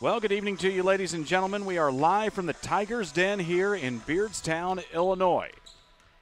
Well, good evening to you, ladies and gentlemen. We are live from the Tiger's Den here in Beardstown, Illinois.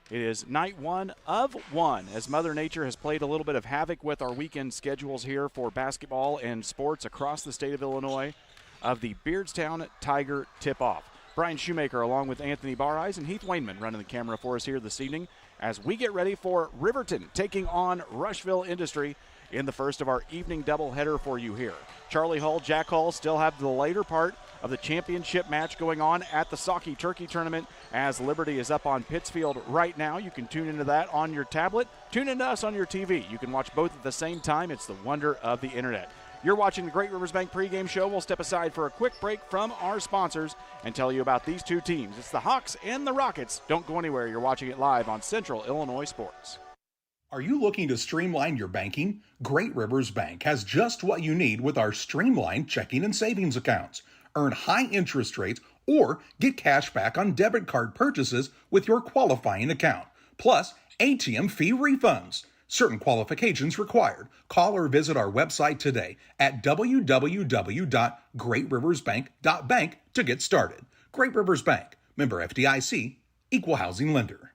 It is night one of one as Mother Nature has played a little bit of havoc with our weekend schedules here for basketball and sports across the state of Illinois of the Beardstown Tiger Tip-Off. Brian Shoemaker along with Anthony Barreis and Heath Wainman running the camera for us here this evening as we get ready for Riverton taking on Rushville Industry in the first of our evening doubleheader for you here. Charlie Hull, Jack Hull still have the later part of the championship match going on at the Socky Turkey Tournament as Liberty is up on Pittsfield right now. You can tune into that on your tablet. Tune into us on your TV. You can watch both at the same time. It's the wonder of the internet. You're watching the Great Rivers Bank pregame show. We'll step aside for a quick break from our sponsors and tell you about these two teams. It's the Hawks and the Rockets. Don't go anywhere. You're watching it live on Central Illinois Sports. Are you looking to streamline your banking? Great Rivers Bank has just what you need with our streamlined checking and savings accounts. Earn high interest rates or get cash back on debit card purchases with your qualifying account. Plus, ATM fee refunds. Certain qualifications required. Call or visit our website today at www.greatriversbank.bank to get started. Great Rivers Bank, member FDIC, equal housing lender.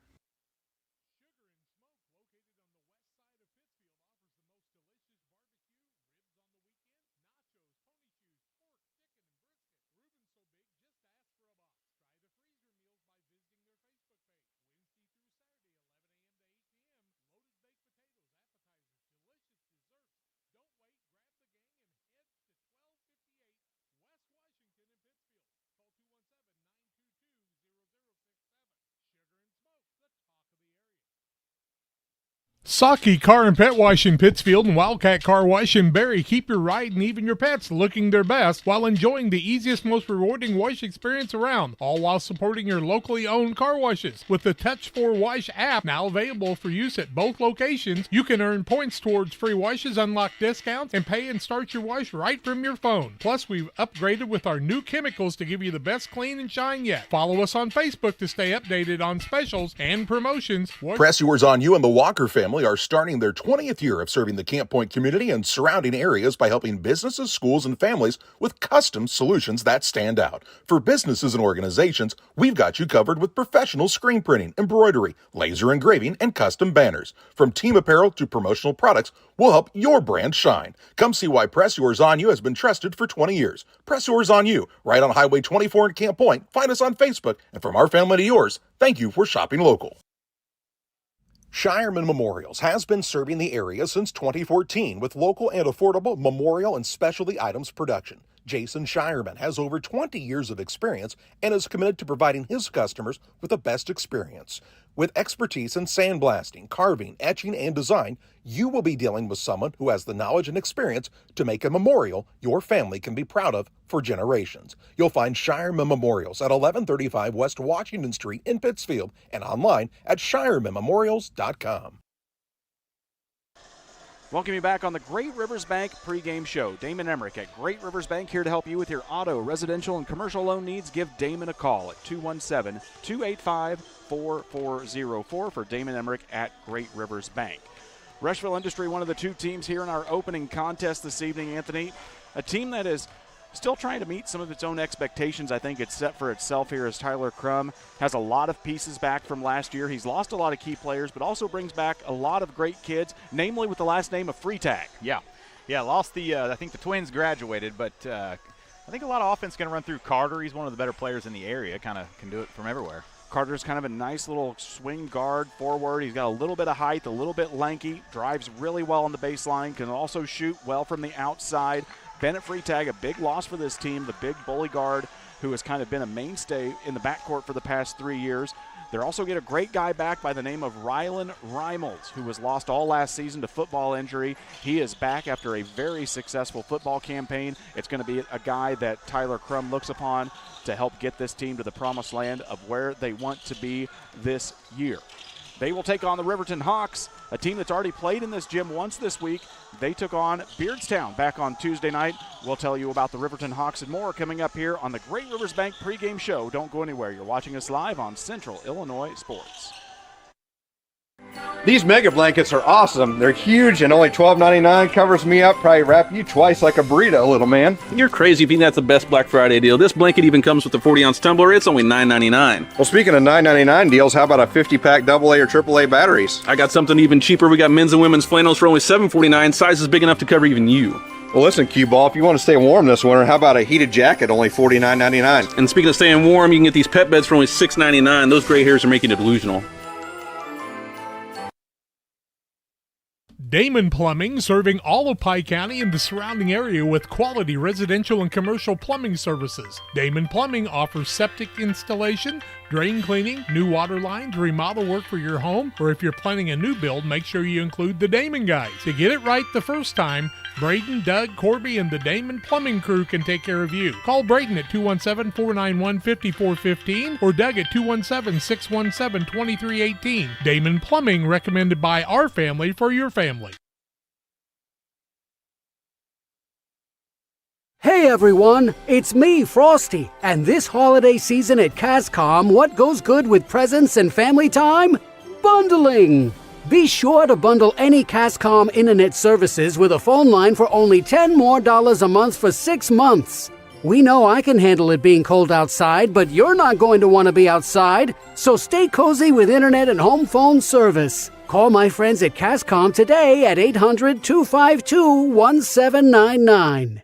Socky Car and Pet Wash in Pittsfield and Wildcat Car Wash in Barry keep your ride and even your pets looking their best while enjoying the easiest, most rewarding wash experience around, all while supporting your locally owned car washes. With the Touch4 Wash app now available for use at both locations, you can earn points towards free washes, unlock discounts, and pay and start your wash right from your phone. Plus, we've upgraded with our new chemicals to give you the best clean and shine yet. Follow us on Facebook to stay updated on specials and promotions. Press Yours On You and the Walker family are starting their 20th year of serving the Camp Point community and surrounding areas by helping businesses, schools, and families with custom solutions that stand out. For businesses and organizations, we've got you covered with professional screen printing, embroidery, laser engraving, and custom banners. From team apparel to promotional products, we'll help your brand shine. Come see why Press Yours On You has been trusted for 20 years. Press Yours On You, right on Highway 24 in Camp Point. Find us on Facebook, and from our family to yours, thank you for shopping local. Shireman Memorials has been serving the area since 2014 with local and affordable memorial and specialty items production. Jason Shireman has over 20 years of experience and is committed to providing his customers with the best experience. With expertise in sandblasting, carving, etching, and design, you will be dealing with someone who has the knowledge and experience to make a memorial your family can be proud of for generations. You'll find Shireman Memorials at 1135 West Washington Street in Pittsfield and online at shiremanmemorials.com. Welcome you back on the Great Rivers Bank pregame show. Damon Emmerich at Great Rivers Bank here to help you with your auto, residential, and commercial loan needs. Give Damon a call at 217-285-4404 for Damon Emmerich at Great Rivers Bank. Rushville Industry, one of the two teams here in our opening contest this evening, Anthony. A team that is still trying to meet some of its own expectations. I think it's set for itself here as Tyler Crum has a lot of pieces back from last year. He's lost a lot of key players, but also brings back a lot of great kids, namely with the last name of Freetag. Yeah, lost the, I think the twins graduated, but I think a lot of offense going to run through Carter. He's one of the better players in the area, kind of can do it from everywhere. Carter's kind of a nice little swing guard forward. He's got a little bit of height, a little bit lanky, drives really well on the baseline, can also shoot well from the outside. Bennett Freetag, a big loss for this team, the big bully guard who has kind of been a mainstay in the backcourt for the past 3 years. They're also get a great guy back by the name of Rylan Reimels, who was lost all last season to football injury. He is back after a very successful football campaign. It's going to be a guy that Tyler Crum looks upon to help get this team to the promised land of where they want to be this year. They will take on the Riverton Hawks, a team that's already played in this gym once this week. They took on Beardstown back on Tuesday night. We'll tell you about the Riverton Hawks and more coming up here on the Great Rivers Bank pregame show. Don't go anywhere. You're watching us live on Central Illinois Sports. These mega blankets are awesome. They're huge and only $12.99. Covers me up, probably wrap you twice like a burrito, little man. You're crazy if you think that's the best Black Friday deal. This blanket even comes with a 40-ounce tumbler. It's only $9.99. Well, speaking of $9.99 deals, how about a 50-pack AA or AAA batteries? I got something even cheaper. We got men's and women's flannels for only $7.49. Sizes big enough to cover even you. Well, listen, Cue Ball, if you want to stay warm this winter, how about a heated jacket, only $49.99? And speaking of staying warm, you can get these pet beds for only $6.99. Those gray hairs are making it delusional. Damon Plumbing, serving all of Pike County and the surrounding area with quality residential and commercial plumbing services. Damon Plumbing offers septic installation, drain cleaning, new water lines, remodel work for your home, or if you're planning a new build, make sure you include the Damon guys. To get it right the first time, Braden, Doug, Corby, and the Damon Plumbing crew can take care of you. Call Braden at 217-491-5415 or Doug at 217-617-2318. Damon Plumbing, recommended by our family for your family. Hey everyone, it's me, Frosty, and this holiday season at Cascom, what goes good with presents and family time? Bundling! Be sure to bundle any Cascom internet services with a phone line for only $10 more a month for 6 months. We know I can handle it being cold outside, but you're not going to want to be outside, so stay cozy with internet and home phone service. Call my friends at Cascom today at 800-252-1799.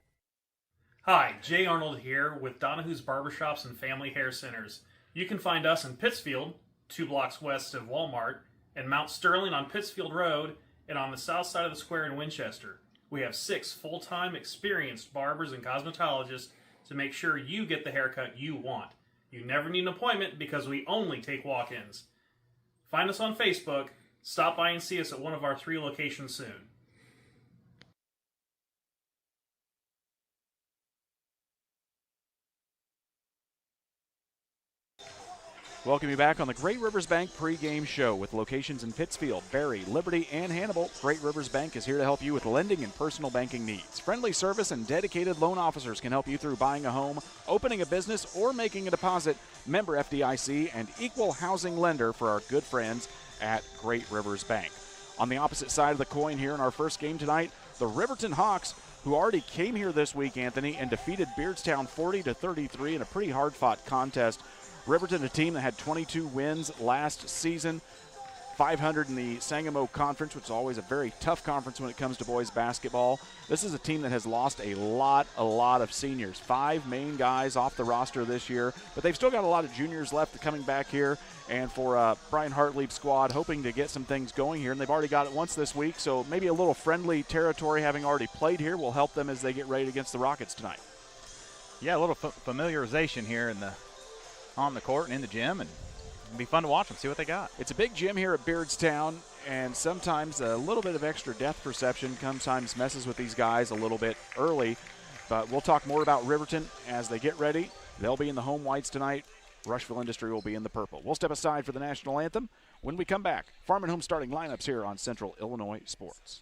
Hi, Jay Arnold here with Donahue's Barbershops and Family Hair Centers. You can find us in Pittsfield, 2 blocks west of Walmart, and Mount Sterling on Pittsfield Road, and on the south side of the square in Winchester. We have 6 full-time experienced barbers and cosmetologists to make sure you get the haircut you want. You never need an appointment because we only take walk-ins. Find us on Facebook. Stop by and see us at one of our 3 locations soon. Welcome you back on the Great Rivers Bank pregame show with locations in Pittsfield, Barry, Liberty, and Hannibal. Great Rivers Bank is here to help you with lending and personal banking needs. Friendly service and dedicated loan officers can help you through buying a home, opening a business, or making a deposit. Member FDIC and equal housing lender for our good friends at Great Rivers Bank. On the opposite side of the coin here in our first game tonight, the Riverton Hawks, who already came here this week, Anthony, and defeated Beardstown 40-33 in a pretty hard-fought contest. Riverton, a team that had 22 wins last season, 500 in the Sangamo Conference, which is always a very tough conference when it comes to boys basketball. This is a team that has lost a lot of seniors. 5 main guys off the roster this year, but they've still got a lot of juniors left coming back here. And for Brian Hartlieb's squad, hoping to get some things going here, and they've already got it once this week, so maybe a little friendly territory having already played here will help them as they get ready against the Rockets tonight. Yeah, a little familiarization here on the court and in the gym, and it'll be fun to watch them, see what they got. It's a big gym here at Beardstown, and sometimes a little bit of extra depth perception sometimes messes with these guys a little bit early. But we'll talk more about Riverton as they get ready. They'll be in the home whites tonight. Rushville Industry will be in the purple. We'll step aside for the national anthem. When we come back, Farm and Home starting lineups here on Central Illinois Sports.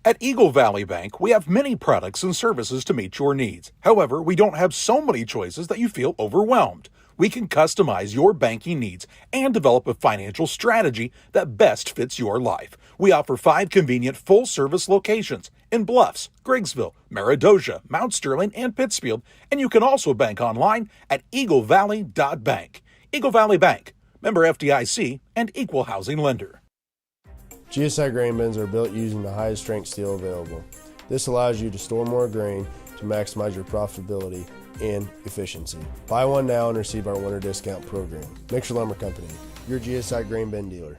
At Eagle Valley Bank, we have many products and services to meet your needs. However, we don't have so many choices that you feel overwhelmed. We can customize your banking needs and develop a financial strategy that best fits your life. We offer 5 convenient full-service locations in Bluffs, Griggsville, Maridosia, Mount Sterling, and Pittsfield, and you can also bank online at eaglevalley.bank. Eagle Valley Bank, member FDIC, and equal housing lender. GSI grain bins are built using the highest strength steel available. This allows you to store more grain to maximize your profitability and efficiency. Buy one now and receive our winter discount program. Mixer Lumber Company, your GSI grain bin dealer.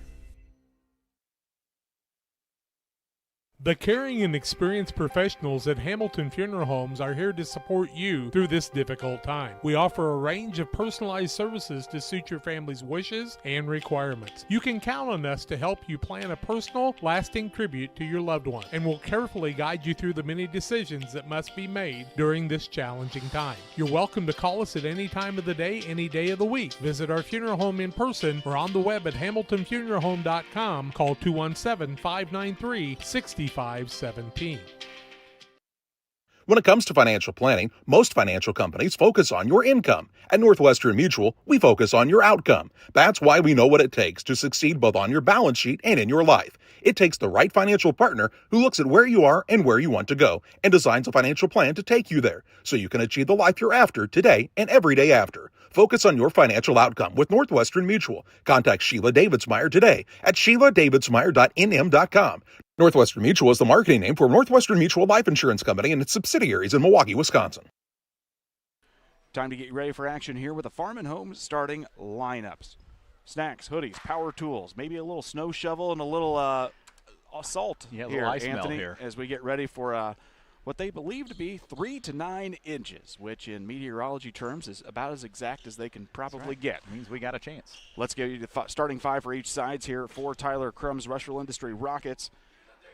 The caring and experienced professionals at Hamilton Funeral Homes are here to support you through this difficult time. We offer a range of personalized services to suit your family's wishes and requirements. You can count on us to help you plan a personal, lasting tribute to your loved one, and we'll carefully guide you through the many decisions that must be made during this challenging time. You're welcome to call us at any time of the day, any day of the week. Visit our funeral home in person or on the web at hamiltonfuneralhome.com. Call 217-593-6517. When it comes to financial planning, most financial companies focus on your income. At Northwestern Mutual, we focus on your outcome. That's why we know what it takes to succeed both on your balance sheet and in your life. It takes the right financial partner who looks at where you are and where you want to go and designs a financial plan to take you there so you can achieve the life you're after today and every day after. Focus on your financial outcome with Northwestern Mutual. Contact Sheila Davidsmeyer today at SheilaDavidsmeyer.nm.com. Northwestern Mutual is the marketing name for Northwestern Mutual Life Insurance Company and its subsidiaries in Milwaukee, Wisconsin. Time to get ready for action here with the Farm and Home starting lineups. Snacks, hoodies, power tools, maybe a little snow shovel and a little salt here, here, ice Anthony, here, as we get ready for what they believe to be 3 to 9 inches, which in meteorology terms is about as exact as they can probably get. It means we got a chance. Let's give you the starting 5 for each sides here. For Tyler Crumb's Rushville Industry Rockets,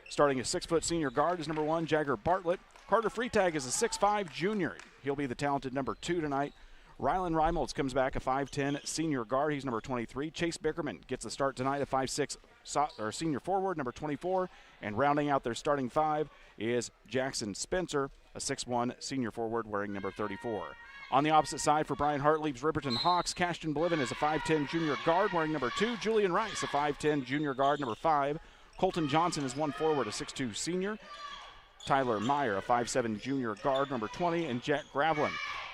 starting a 6-foot senior guard is number 1, Jagger Bartlett. Carter Freitag is a 6'5 junior. He'll be the talented number 2 tonight. Rylan Reimolds comes back, a 5'10 senior guard. He's number 23. Chase Bickerman gets the start tonight, a 5'6 senior forward, number 24. And rounding out their starting 5 is Jackson Spencer, a 6'1 senior forward wearing number 34. On the opposite side for Brian Hartlieb's Riverton Hawks, Cashton Bliven is a 5'10 junior guard wearing number 2. Julian Rice, a 5'10 junior guard, number 5. Colton Johnson is 1 forward, a 6'2 senior. Tyler Meyer, a 5'7 junior guard, number 20. And Jack Gravlin,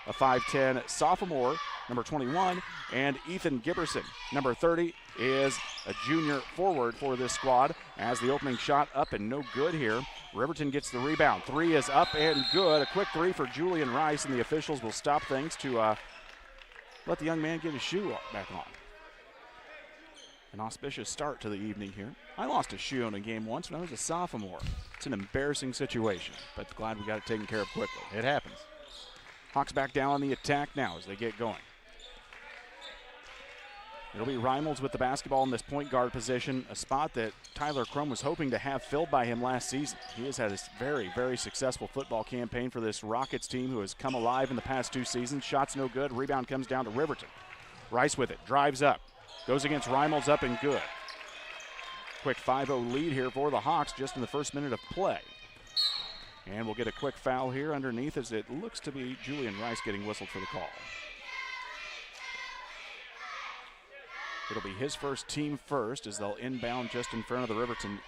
a 5'10 sophomore, number 21. And Ethan Giberson, number 30, is a junior forward for this squad. As the opening shot up and no good here. Riverton gets the rebound. 3 is up and good. A quick 3 for Julian Rice, and the officials will stop things to let the young man get his shoe back on. An auspicious start to the evening here. I lost a shoe in a game once when I was a sophomore. It's an embarrassing situation, but glad we got it taken care of quickly. It happens. Hawks back down on the attack now as they get going. It'll be Reimolds with the basketball in this point guard position, a spot that Tyler Crum was hoping to have filled by him last season. He has had a very, very successful football campaign for this Rockets team who has come alive in the past 2 seasons. Shots no good. Rebound comes down to Riverton. Rice with it. Drives up. Goes against Reimolds, up and good. Quick 5-0 lead here for the Hawks just in the first minute of play. And we'll get a quick foul here underneath as it looks to be Julian Rice getting whistled for the call. It'll be his first, team first, as they'll inbound just in front of the Riverton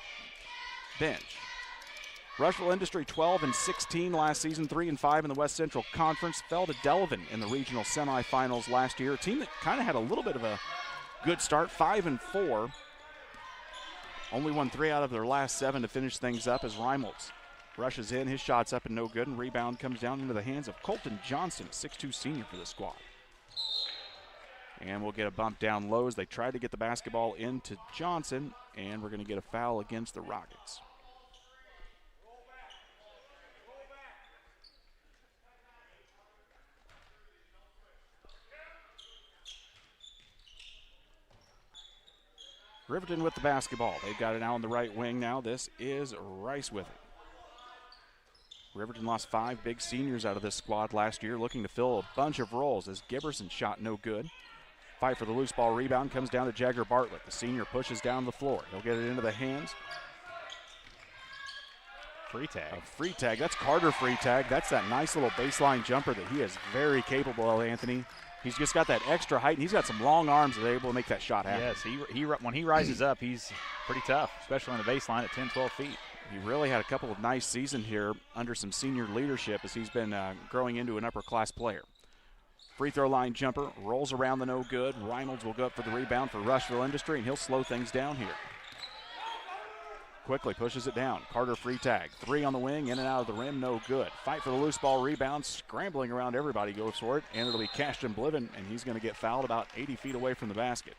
bench. Rushville Industry 12-16 last season, 3-5 in the West Central Conference. Fell to Delavan in the regional semifinals last year. A team that kind of had a little bit of a good start, 5-4. Only won 3 out of their last 7 to finish things up as Reimolds rushes in. His shot's up and no good, and rebound comes down into the hands of Colton Johnson, 6'2 senior for the squad. And we'll get a bump down low as they try to get the basketball into Johnson, and we're going to get a foul against the Rockets. Riverton with the basketball. They've got it now on the right wing now. This is Rice with it. Riverton lost 5 big seniors out of this squad last year, looking to fill a bunch of roles as Giberson shot no good. Fight for the loose ball rebound comes down to Jagger Bartlett. The senior pushes down the floor. He'll get it into the hands. Freitag. That's Carter Freitag. That's that nice little baseline jumper that he is very capable of, Anthony. He's just got that extra height, and he's got some long arms that are able to make that shot happen. Yes, when he rises up, he's pretty tough, especially on the baseline at 10, 12 feet. He really had a couple of nice seasons here under some senior leadership as he's been growing into an upper-class player. Free throw line jumper, rolls around the no good. Reimolds will go up for the rebound for Rushville Industry, and he'll slow things down here. Quickly pushes it down. Carter Freitag, 3 on the wing, in and out of the rim, no good. Fight for the loose ball rebound, scrambling around everybody goes for it, and it'll be Cashton Bliven, and he's going to get fouled about 80 feet away from the basket.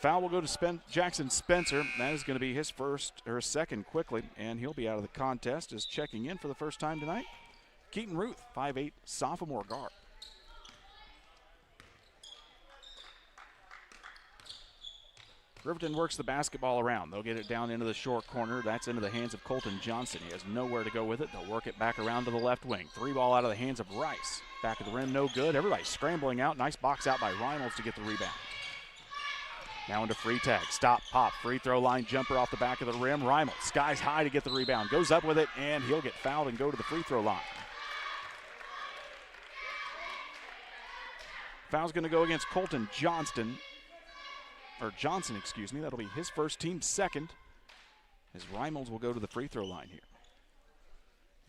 Foul will go to Jackson Spencer. That is going to be his first or second quickly, and he'll be out of the contest as checking in for the first time tonight. Keaton Ruth, 5'8", sophomore guard. Riverton works the basketball around. They'll get it down into the short corner. That's into the hands of Colton Johnson. He has nowhere to go with it. They'll work it back around to the left wing. 3 ball out of the hands of Rice. Back of the rim, no good. Everybody's scrambling out. Nice box out by Reimolds to get the rebound. Now into free tag. Stop, pop, free throw line jumper off the back of the rim. Reimel skies high to get the rebound. Goes up with it, and he'll get fouled and go to the free throw line. Foul's going to go against Colton Johnson. That'll be his first, team second, as Reimels will go to the free throw line here.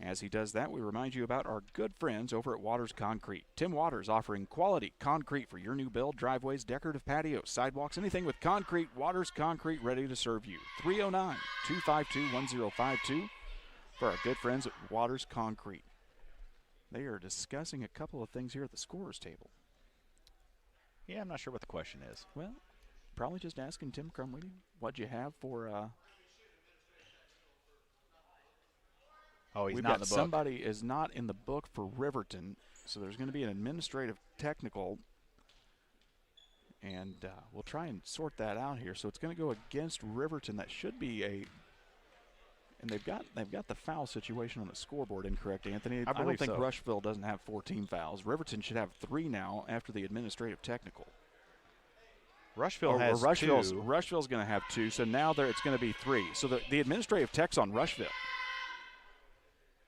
As he does that, we remind you about our good friends over at Waters Concrete. Tim Waters offering quality concrete for your new build, driveways, decorative patios, sidewalks, anything with concrete. Waters Concrete, ready to serve you. 309-252-1052 for our good friends at Waters Concrete. They are discussing a couple of things here at the scorer's table. Yeah, I'm not sure what the question is. Well, probably just asking Tim Crumley, what'd you have for he's we've not got in the book. somebody is not in the book for Riverton, so there's going to be an administrative technical, and we'll try and sort that out here. So it's going to go against Riverton. That should be and they've got the foul situation on the scoreboard incorrect, Anthony. I don't think Rushville doesn't have 14 fouls. Riverton should have 3 now after the administrative technical. Rushville has 2. Rushville's going to have 2, so now it's going to be 3. So the administrative tech's on Rushville.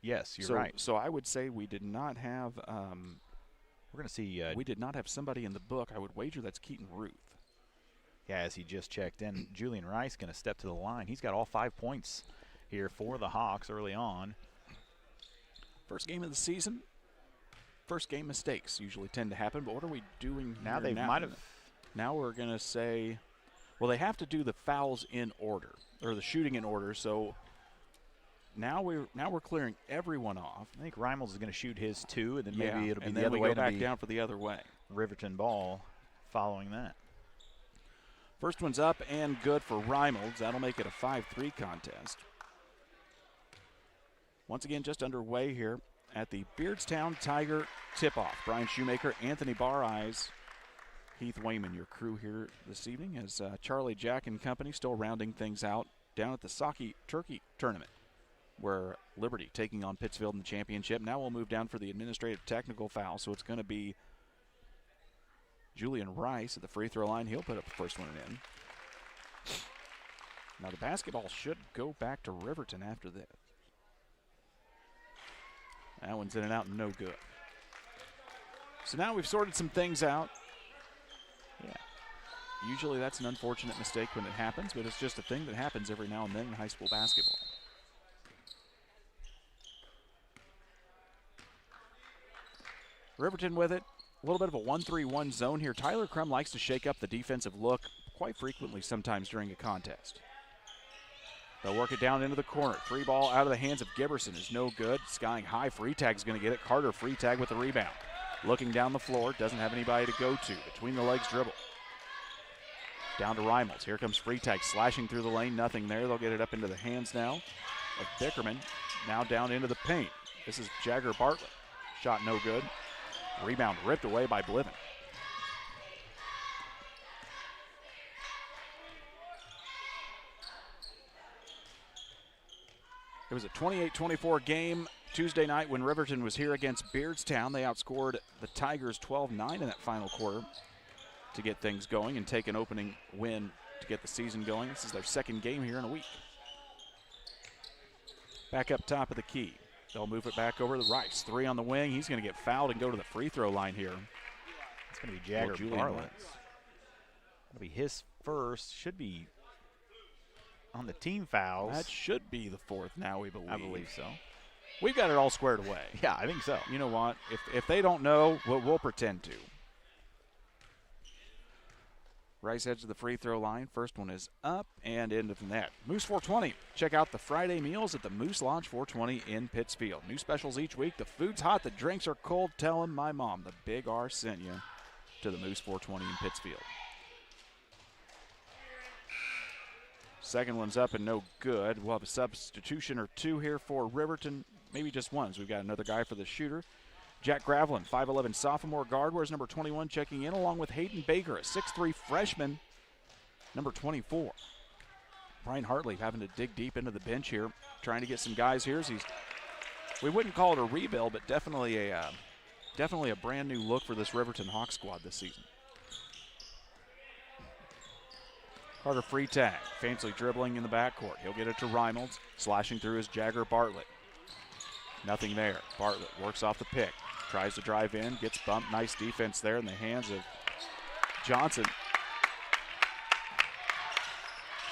Yes, you're right. So I would say we did not have. We're going to see. We did not have somebody in the book. I would wager that's Keaton Ruth. Yeah, as he just checked in, Julian Rice going to step to the line. He's got all 5 points here for the Hawks early on. First game of the season. First game mistakes usually tend to happen. But what are we doing now? Now we're going to say, well, they have to do the fouls in order or the shooting in order. So. Now we're clearing everyone off. I think Reimels is going to shoot his 2, and then maybe it'll be the other way. Go back down for the other way. Riverton ball following that. First one's up and good for Reimels. That'll make it a 5-3 contest. Once again, just underway here at the Beardstown Tiger tip-off. Brian Shoemaker, Anthony Bareyes, Heath Wayman, your crew here this evening, as Charlie Jack and company still rounding things out down at the Saki Turkey Tournament, where Liberty taking on Pittsfield in the championship. Now we'll move down for the administrative technical foul, so it's going to be Julian Rice at the free throw line. He'll put up the first one in. Now the basketball should go back to Riverton after this. That one's in and out and no good. So now we've sorted some things out. Yeah. Usually that's an unfortunate mistake when it happens, but it's just a thing that happens every now and then in high school basketball. Riverton with it. A little bit of a 1-3-1 zone here. Tyler Crum likes to shake up the defensive look quite frequently sometimes during a contest. They'll work it down into the corner. 3 ball out of the hands of Giberson is no good. Skying high. Freetag's going to get it. Carter Freetag with the rebound. Looking down the floor. Doesn't have anybody to go to. Between the legs dribble. Down to Reimels. Here comes Freetag slashing through the lane. Nothing there. They'll get it up into the hands now of Bickerman. Now down into the paint. This is Jagger Bartlett. Shot no good. Rebound ripped away by Bliven. It was a 28-24 game Tuesday night when Riverton was here against Beardstown. They outscored the Tigers 12-9 in that final quarter to get things going and take an opening win to get the season going. This is their second game here in a week. Back up top of the key. They'll move it back over to Rice. 3 on the wing. He's going to get fouled and go to the free throw line here. It's going to be Jagger Bartlett. It'll be his first. Should be on the team fouls. That should be the 4th now, we believe. I believe so. We've got it all squared away. Yeah, I think so. You know what? If they don't know, we'll pretend to. Rice heads to the free throw line. First one is up and into the net. Moose 420. Check out the Friday meals at the Moose Lodge 420 in Pittsfield. New specials each week. The food's hot. The drinks are cold. Tell them my mom, the Big R, sent you to the Moose 420 in Pittsfield. Second one's up and no good. We'll have a substitution or 2 here for Riverton. Maybe just one, so we've got another guy for the shooter. Jack Gravelin, 5'11 sophomore guard, wears number 21 checking in, along with Hayden Baker, a 6'3 freshman, number 24. Brian Hartley having to dig deep into the bench here, trying to get some guys here. We wouldn't call it a rebuild, but definitely a brand new look for this Riverton Hawks squad this season. Carter Freitag, fancily dribbling in the backcourt. He'll get it to Reimolds, slashing through his Jagger Bartlett. Nothing there. Bartlett works off the pick, tries to drive in, gets bumped. Nice defense there in the hands of Johnson.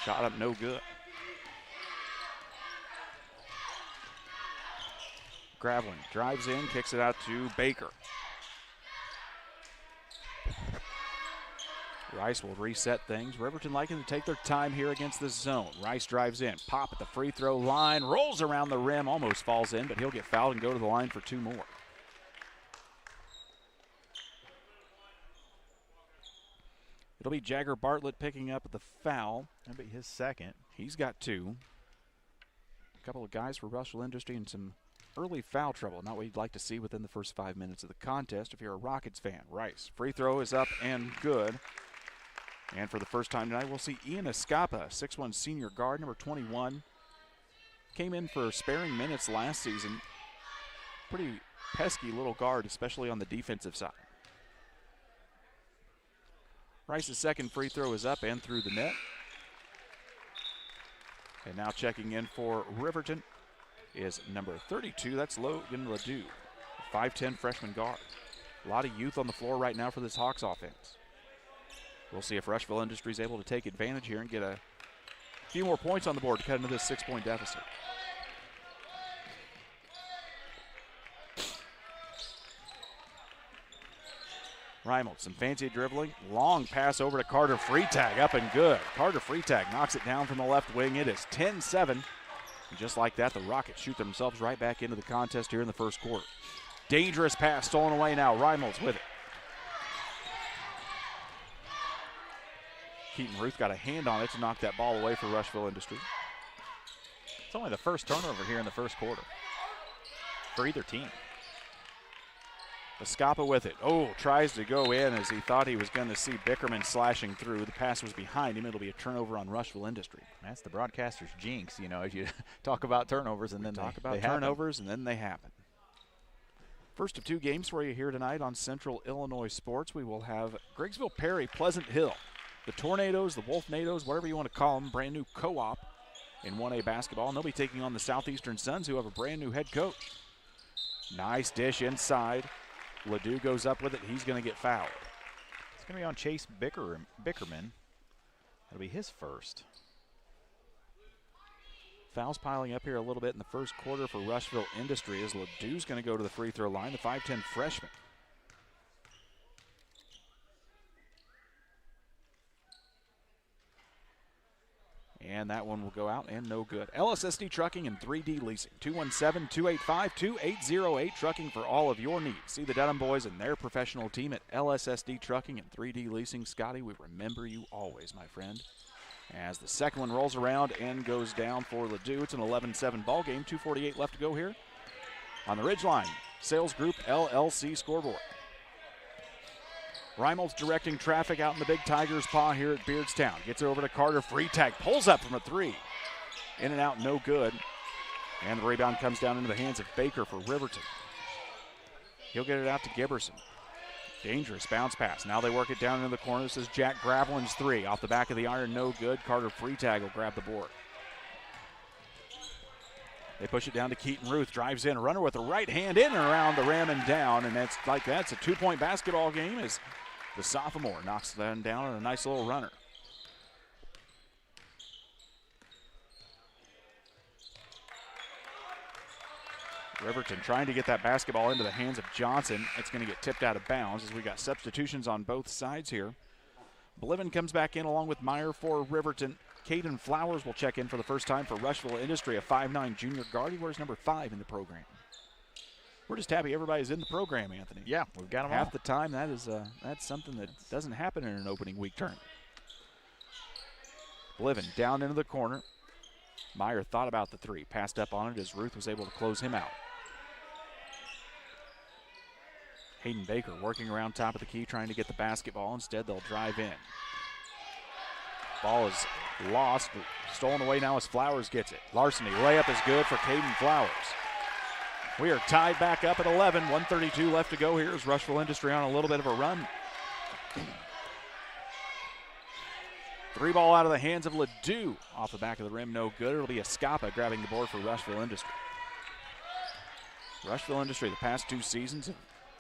Shot up, no good. Graveling drives in, kicks it out to Baker. Rice will reset things. Riverton liking to take their time here against this zone. Rice drives in, pop at the free throw line, rolls around the rim, almost falls in, but he'll get fouled and go to the line for 2 more. It'll be Jagger Bartlett picking up the foul. That'll be his second. He's got 2. A couple of guys for Rushville Industry in some early foul trouble. Not what you'd like to see within the first 5 minutes of the contest if you're a Rockets fan. Rice, free throw is up and good. And for the first time tonight, we'll see Ian Escapa, 6'1" senior guard, number 21. Came in for sparing minutes last season. Pretty pesky little guard, especially on the defensive side. Rice's second free throw is up and through the net. And now checking in for Riverton is number 32. That's Logan Ledoux, 5'10" freshman guard. A lot of youth on the floor right now for this Hawks offense. We'll see if Rushville Industries is able to take advantage here and get a few more points on the board to cut into this 6-point deficit. Reimolds, some fancy dribbling. Long pass over to Carter Freitag, up and good. Carter Freitag knocks it down from the left wing. It is 10-7. And just like that, the Rockets shoot themselves right back into the contest here in the first quarter. Dangerous pass stolen away now. Reimolds with it. Keaton Ruth got a hand on it to knock that ball away for Rushville Industry. It's only the first turnover here in the first quarter for either team. Escapa with it. Oh, tries to go in as he thought he was going to see Bickerman slashing through. The pass was behind him. It'll be a turnover on Rushville Industry. That's the broadcaster's jinx, you know, as you talk about turnovers and then they turnovers and then they happen. First of 2 games for you here tonight on Central Illinois Sports. We will have Griggsville Perry, Pleasant Hill. The Tornadoes, the Wolfnadoes, whatever you want to call them, brand new co-op in 1A basketball. And they'll be taking on the Southeastern Suns, who have a brand new head coach. Nice dish inside. Ledoux goes up with it. He's going to get fouled. It's going to be on Chase Bickerman. That'll be his first. Fouls piling up here a little bit in the first quarter for Rushville Industry as Ledoux's going to go to the free throw line, the 5'10" freshman. And that one will go out and no good. LSSD Trucking and 3D Leasing. 217-285-2808. Trucking for all of your needs. See the Dedham boys and their professional team at LSSD Trucking and 3D Leasing. Scotty, we remember you always, my friend. As the second one rolls around and goes down for Ledoux. It's an 11-7 ball game. 2:48 left to go here on the Ridgeline Sales Group LLC scoreboard. Reimolds directing traffic out in the Big Tiger's paw here at Beardstown. Gets it over to Carter Freitag. Pulls up from a 3. In and out, no good. And the rebound comes down into the hands of Baker for Riverton. He'll get it out to Giberson. Dangerous bounce pass. Now they work it down into the corner. This is Jack Gravelin's 3. Off the back of the iron, no good. Carter Freitag will grab the board. They push it down to Keaton Ruth. Drives in. Runner with the right hand in and around the rim and down. And that's a 2-point basketball game as the sophomore knocks them down on a nice little runner. Riverton trying to get that basketball into the hands of Johnson. It's going to get tipped out of bounds as we got substitutions on both sides here. Bliven comes back in along with Meyer for Riverton. Caden Flowers will check in for the first time for Rushville Industry, a 5'9" junior guard. He wears number 5 in the program. We're just happy everybody's in the program, Anthony. Yeah, we've got them Half all. the time, that's something that doesn't happen in an opening week tournament. Bliven down into the corner. Meyer thought about the 3. Passed up on it as Ruth was able to close him out. Hayden Baker working around top of the key trying to get the basketball. Instead, they'll drive in. Ball is lost. Stolen away now as Flowers gets it. Larceny layup is good for Caden Flowers. We are tied back up at 11. 1:32 left to go here as Rushville Industry on a little bit of a run. Three ball out of the hands of Ledoux. Off the back of the rim, no good. It'll be Escapa grabbing the board for Rushville Industry. Rushville Industry, the past 2 seasons, have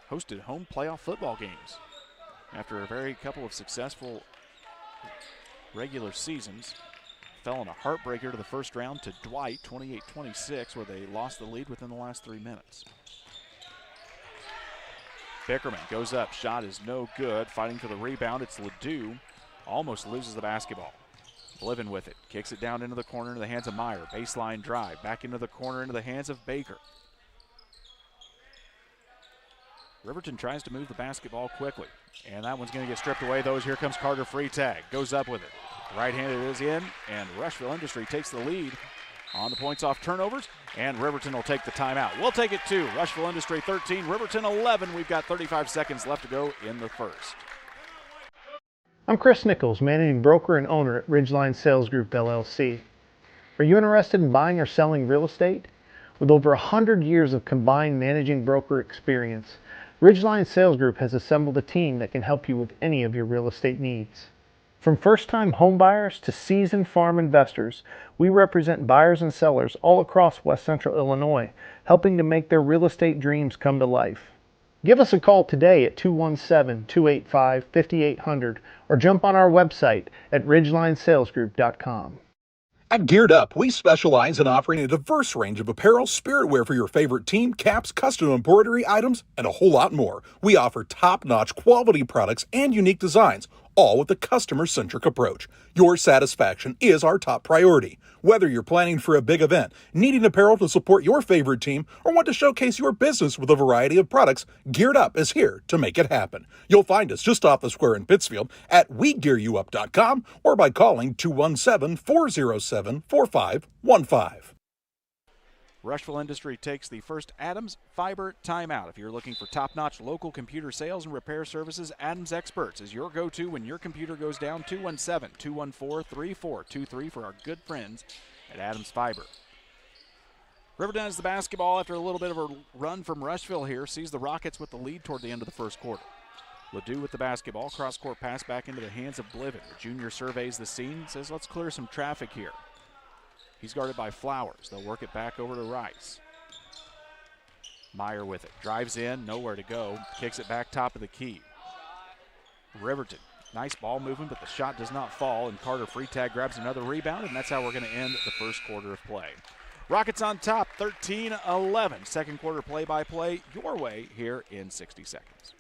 hosted home playoff football games. After a very couple of successful regular seasons, fell in a heartbreaker to the first round to Dwight, 28-26, where they lost the lead within the last 3 minutes. Bickerman goes up, shot is no good. Fighting for the rebound, it's Ledoux. Almost loses the basketball. Bliven with it, kicks it down into the corner into the hands of Meyer. Baseline drive, back into the corner into the hands of Baker. Riverton tries to move the basketball quickly, and that one's going to get stripped away, though, as here comes Carter Freitag. Goes up with it. Right-handed is in, and Rushville Industry takes the lead on the points off turnovers, and Riverton will take the timeout. We'll take it too. Rushville Industry 13, Riverton 11. We've got 35 seconds left to go in the first. I'm Chris Nichols, managing broker and owner at Ridgeline Sales Group, LLC. Are you interested in buying or selling real estate? With over 100 years of combined managing broker experience, Ridgeline Sales Group has assembled a team that can help you with any of your real estate needs. From first-time homebuyers to seasoned farm investors, we represent buyers and sellers all across West Central Illinois, helping to make their real estate dreams come to life. Give us a call today at 217-285-5800 or jump on our website at ridgelinesalesgroup.com. At Geared Up, we specialize in offering a diverse range of apparel, spirit wear for your favorite team, caps, custom embroidery items, and a whole lot more. We offer top-notch quality products and unique designs, all with a customer-centric approach. Your satisfaction is our top priority. Whether you're planning for a big event, needing apparel to support your favorite team, or want to showcase your business with a variety of products, Geared Up is here to make it happen. You'll find us just off the square in Pittsfield at WeGearYouUp.com or by calling 217-407-4515. Rushville Industry takes the first Adams Fiber timeout. If you're looking for top-notch local computer sales and repair services, Adams Experts is your go-to when your computer goes down. 217-214-3423 for our good friends at Adams Fiber. Riverton has the basketball after a little bit of a run from Rushville here. Sees the Rockets with the lead toward the end of the first quarter. Ledoux with the basketball. Cross-court pass back into the hands of Bliven. The junior surveys the scene, says let's clear some traffic here. He's guarded by Flowers. They'll work it back over to Rice. Meyer with it. Drives in, nowhere to go. Kicks it back top of the key. Riverton, nice ball movement, but the shot does not fall, and Carter Freitag grabs another rebound, and that's how we're going to end the first quarter of play. Rockets on top, 13-11. Second quarter play-by-play your way here in 60 seconds.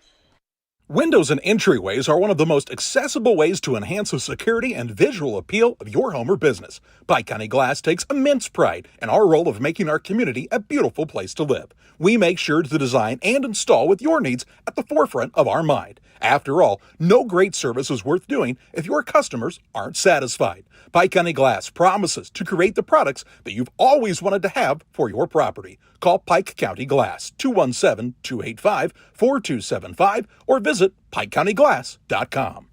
Windows and entryways are one of the most accessible ways to enhance the security and visual appeal of your home or business. Pike County Glass takes immense pride in our role of making our community a beautiful place to live. We make sure to design and install with your needs at the forefront of our mind. After all, no great service is worth doing if your customers aren't satisfied. Pike County Glass promises to create the products that you've always wanted to have for your property. Call Pike County Glass, 217-285-4275, or visit PikeCountyGlass.com.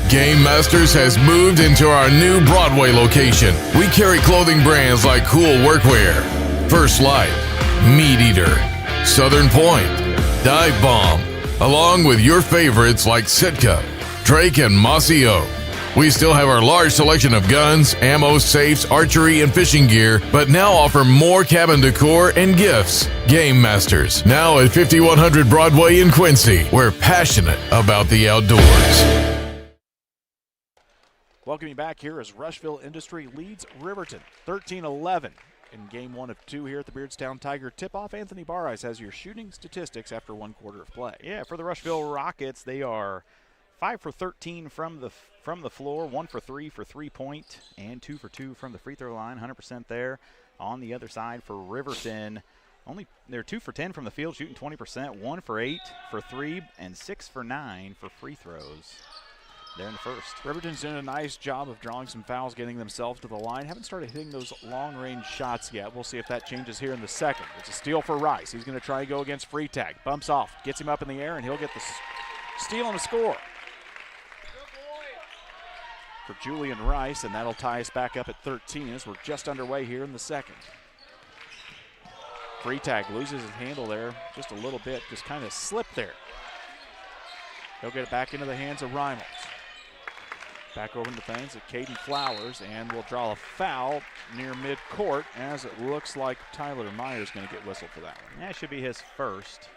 Game Masters has moved into our new Broadway location. We carry clothing brands like Cool Workwear, First Light, Meat Eater, Southern Point, Dive Bomb, along with your favorites like Sitka, Drake, and Mossy Oak. We still have our large selection of guns, ammo, safes, archery, and fishing gear, but now offer more cabin decor and gifts. Game Masters, now at 5100 Broadway in Quincy. We're passionate about the outdoors. Welcome you back here as Rushville Industry leads Riverton 13-11 in game 1 of 2 here at the Beardstown Tiger tip-off. Anthony Barres has your shooting statistics after 1 quarter of play. Yeah, for the Rushville Rockets, they are 5 for 13 from the floor, 1 for 3 for 3-point, and 2 for 2 from the free throw line. 100% there. On the other side for Riverton, they're 2 for 10 from the field, shooting 20%, 1 for 8 for 3, and 6 for 9 for free throws. There in the first. Riverton's doing a nice job of drawing some fouls, getting themselves to the line. Haven't started hitting those long-range shots yet. We'll see if that changes here in the second. It's a steal for Rice. He's going to try to go against Freitag. Bumps off, gets him up in the air, and he'll get the steal and a score for Julian Rice, and that'll tie us back up at 13 as we're just underway here in the second. Freitag loses his handle there just a little bit, just kind of slipped there. He'll get it back into the hands of Reimels. Back over in the fence at Caden Flowers, and will draw a foul near midcourt, as it looks like Tyler Meyer's going to get whistled for that one. That should be his first.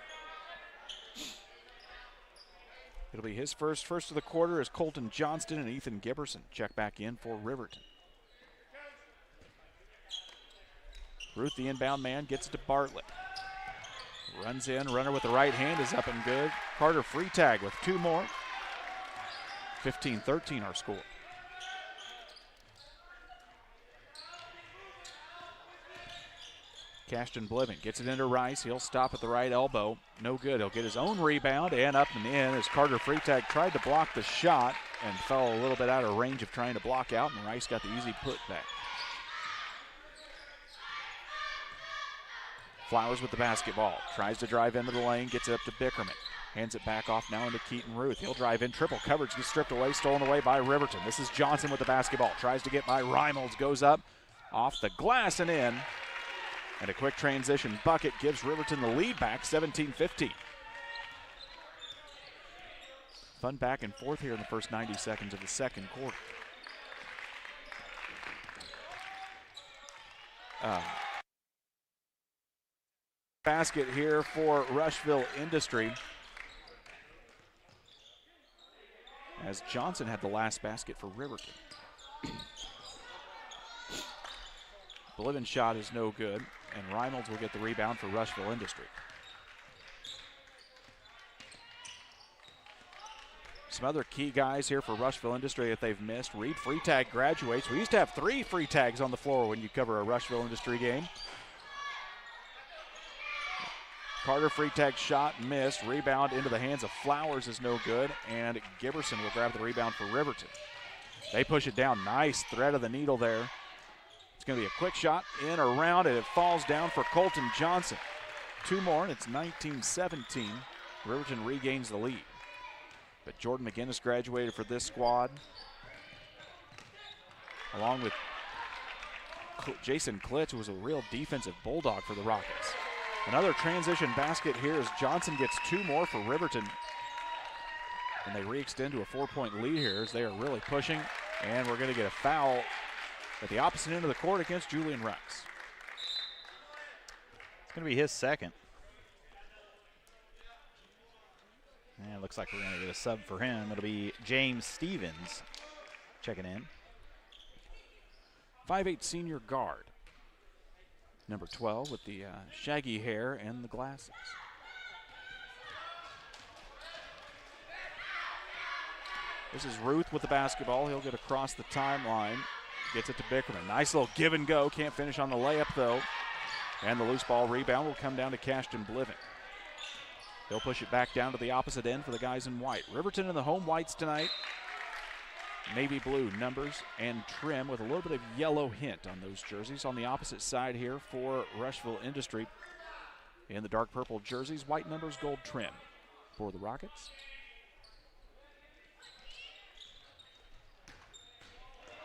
It'll be his first of the quarter as Colton Johnston and Ethan Giberson check back in for Riverton. Ruth, the inbound man, gets it to Bartlett. Runs in, runner with the right hand is up and good. Carter Freitag with 2 more. 15-13 our score. Cashton Bliven gets it into Rice. He'll stop at the right elbow. No good. He'll get his own rebound and up and in as Carter Freitag tried to block the shot and fell a little bit out of range of trying to block out, and Rice got the easy putback. Flowers with the basketball. Tries to drive into the lane, gets it up to Bickerman. Hands it back off now into Keaton Ruth. He'll drive in, triple coverage, gets stripped away, stolen away by Riverton. This is Johnson with the basketball. Tries to get by Reimolds, goes up, off the glass and in. And a quick transition bucket gives Riverton the lead back, 17-15. Fun back and forth here in the first 90 seconds of the second quarter. Basket here for Rushville Industry, as Johnson had the last basket for Riverton. Bliven's shot is no good, and Reynolds will get the rebound for Rushville Industry. Some other key guys here for Rushville Industry that they've missed. Reed Freitag graduates. We used to have 3 Freitags on the floor when you cover a Rushville Industry game. Carter Freitag's shot missed. Rebound into the hands of Flowers is no good, and Giberson will grab the rebound for Riverton. They push it down. Nice thread of the needle there. It's going to be a quick shot in, around, and it falls down for Colton Johnson. 2 more, and it's 19-17. Riverton regains the lead. But Jordan McGinnis graduated for this squad, along with Jason Klitz, who was a real defensive bulldog for the Rockets. Another transition basket here as Johnson gets 2 more for Riverton. And they re-extend to a 4-point lead here as they are really pushing. And we're going to get a foul at the opposite end of the court against Julian Rice. It's going to be his second. And it looks like we're going to get a sub for him. It'll be James Stevens checking in. 5'8" senior guard. Number 12 with the shaggy hair and the glasses. This is Ruth with the basketball. He'll get across the timeline. Gets it to Bickerman. Nice little give and go. Can't finish on the layup though. And the loose ball rebound will come down to Cashton Bliven. He'll push it back down to the opposite end for the guys in white. Riverton in the home whites tonight. Navy blue numbers and trim with a little bit of yellow hint on those jerseys. On the opposite side here for Rushville Industry in the dark purple jerseys, white numbers, gold trim for the Rockets.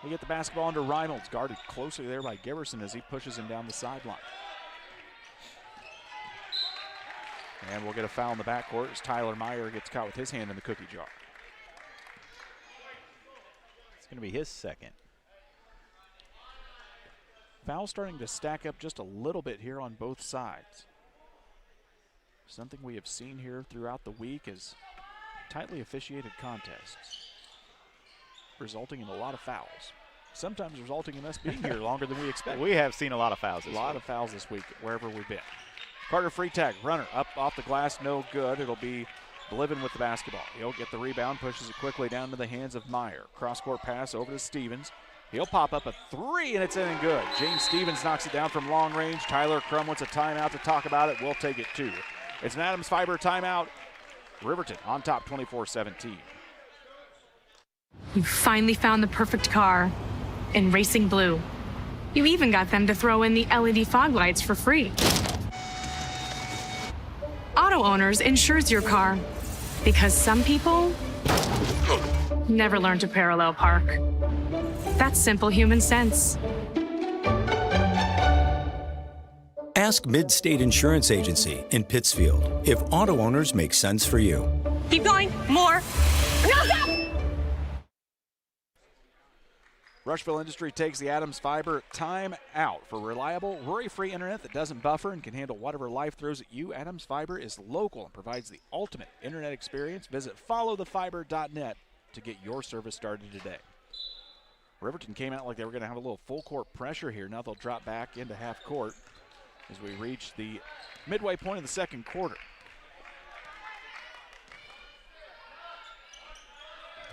We get the basketball under Reynolds, guarded closely there by Giberson as he pushes him down the sideline. And we'll get a foul in the backcourt as Tyler Meyer gets caught with his hand in the cookie jar. Going to be his second. Foul starting to stack up just a little bit here on both sides. Something we have seen here throughout the week is tightly officiated contests, resulting in a lot of fouls. Sometimes resulting in us being here longer than we expected. We have seen a lot of fouls this week. A lot of fouls this week wherever we've been. Carter Freitag, runner up off the glass, no good. It'll be Bliven with the basketball. He'll get the rebound, pushes it quickly down to the hands of Meyer. Cross-court pass over to Stevens. He'll pop up a 3, and it's in and good. James Stevens knocks it down from long range. Tyler Crum wants a timeout to talk about it. We'll take it too. It's an Adams Fiber timeout. Riverton on top 24-17. You finally found the perfect car in racing blue. You even got them to throw in the LED fog lights for free. Auto Owners insures your car because some people never learn to parallel park. That's simple human sense. Ask Mid-State Insurance Agency in Pittsfield if Auto Owners make sense for you. Keep going. More. No, stop! Rushville Industry takes the Adams Fiber time out. For reliable, worry-free internet that doesn't buffer and can handle whatever life throws at you, Adams Fiber is local and provides the ultimate internet experience. Visit followthefiber.net to get your service started today. Riverton came out like they were going to have a little full-court pressure here. Now they'll drop back into half court as we reach the midway point of the second quarter.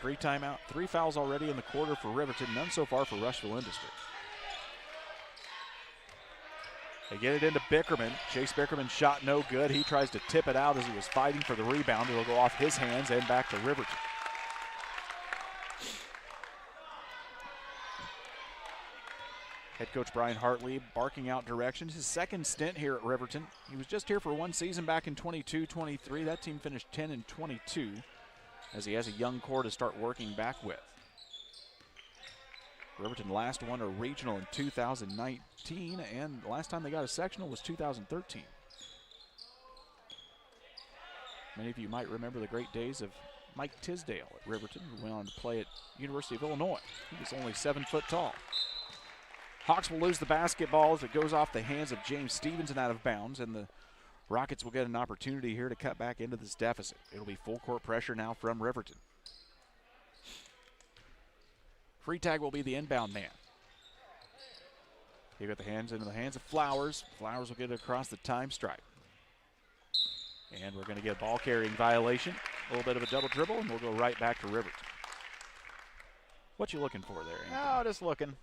3 timeout, 3 fouls already in the quarter for Riverton, none so far for Rushville Industry. They get it into Bickerman. Chase Bickerman shot no good. He tries to tip it out as he was fighting for the rebound. It'll go off his hands and back to Riverton. Head coach Brian Hartley barking out directions. His second stint here at Riverton. He was just here for 1 season back in 22-23. That team finished 10-22. As he has a young core to start working back with. Riverton last won a regional in 2019, and last time they got a sectional was 2013. Many of you might remember the great days of Mike Tisdale at Riverton, who went on to play at University of Illinois. He was only 7 foot tall. Hawks will lose the basketball as it goes off the hands of James Stevens and out of bounds, and the Rockets will get an opportunity here to cut back into this deficit. It'll be full court pressure now from Riverton. Freetag will be the inbound man. He got the hands into the hands of Flowers. Flowers will get it across the time stripe. And we're going to get a ball carrying violation. A little bit of a double dribble, and we'll go right back to Riverton. What you looking for there, Anthony? Oh, just looking.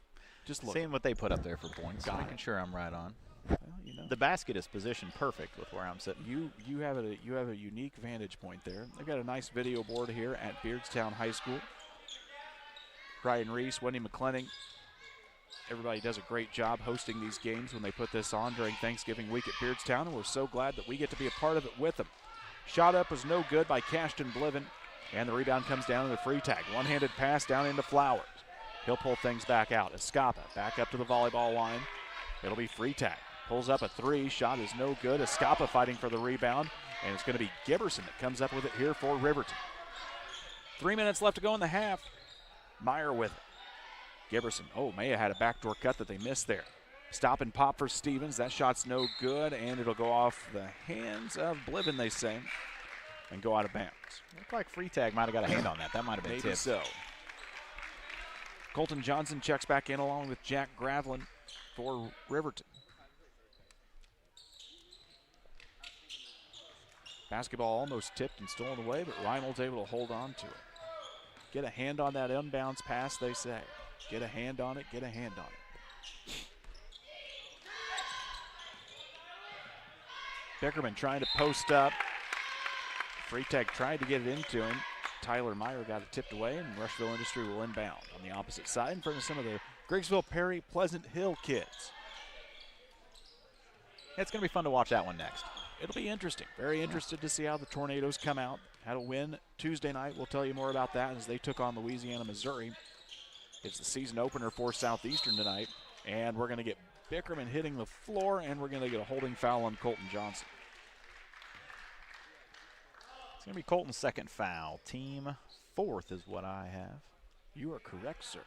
Just looking. Seeing what they put up there for points. Making sure I'm right on. Well, you know. The basket is positioned perfect with where I'm sitting. You have a unique vantage point there. They've got a nice video board here at Beardstown High School. Ryan Reese, Wendy McClenning, everybody does a great job hosting these games when they put this on during Thanksgiving week at Beardstown, and we're so glad that we get to be a part of it with them. Shot up was no good by Cashton Bliven, and the rebound comes down to the Freetag. One-handed pass down into Flowers. He'll pull things back out. Escapa back up to the volleyball line. It'll be Freetag. Pulls up a 3. Shot is no good. Escapa fighting for the rebound. And it's going to be Giberson that comes up with it here for Riverton. 3 minutes left to go in the half. Meyer with it. Giberson. Oh, Maya had a backdoor cut that they missed there. Stop and pop for Stevens. That shot's no good. And it'll go off the hands of Bliven, they say, and go out of bounds. Looked like Freetag might have got a hand on that. That might have been Maybe tipped. so. Colton Johnson checks back in along with Jack Gravlin for Riverton. Basketball almost tipped and stolen away, but Reinhold's able to hold on to it. Get a hand on that inbounds pass, they say. Get a hand on it, get a hand on it. Bickerman trying to post up. Freetag tried to get it into him. Tyler Meyer got it tipped away, and Rushville Industry will inbound on the opposite side in front of some of the Griggsville, Perry, Pleasant Hill kids. It's going to be fun to watch that one next. It'll be interesting. Very interested to see how the Tornadoes come out. Had a win Tuesday night. We'll tell you more about that as they took on Louisiana, Missouri. It's the season opener for Southeastern tonight. And we're going to get Bickerman hitting the floor, and we're going to get a holding foul on Colton Johnson. It's going to be Colton's second foul. Team 4th is what I have. You are correct, sir.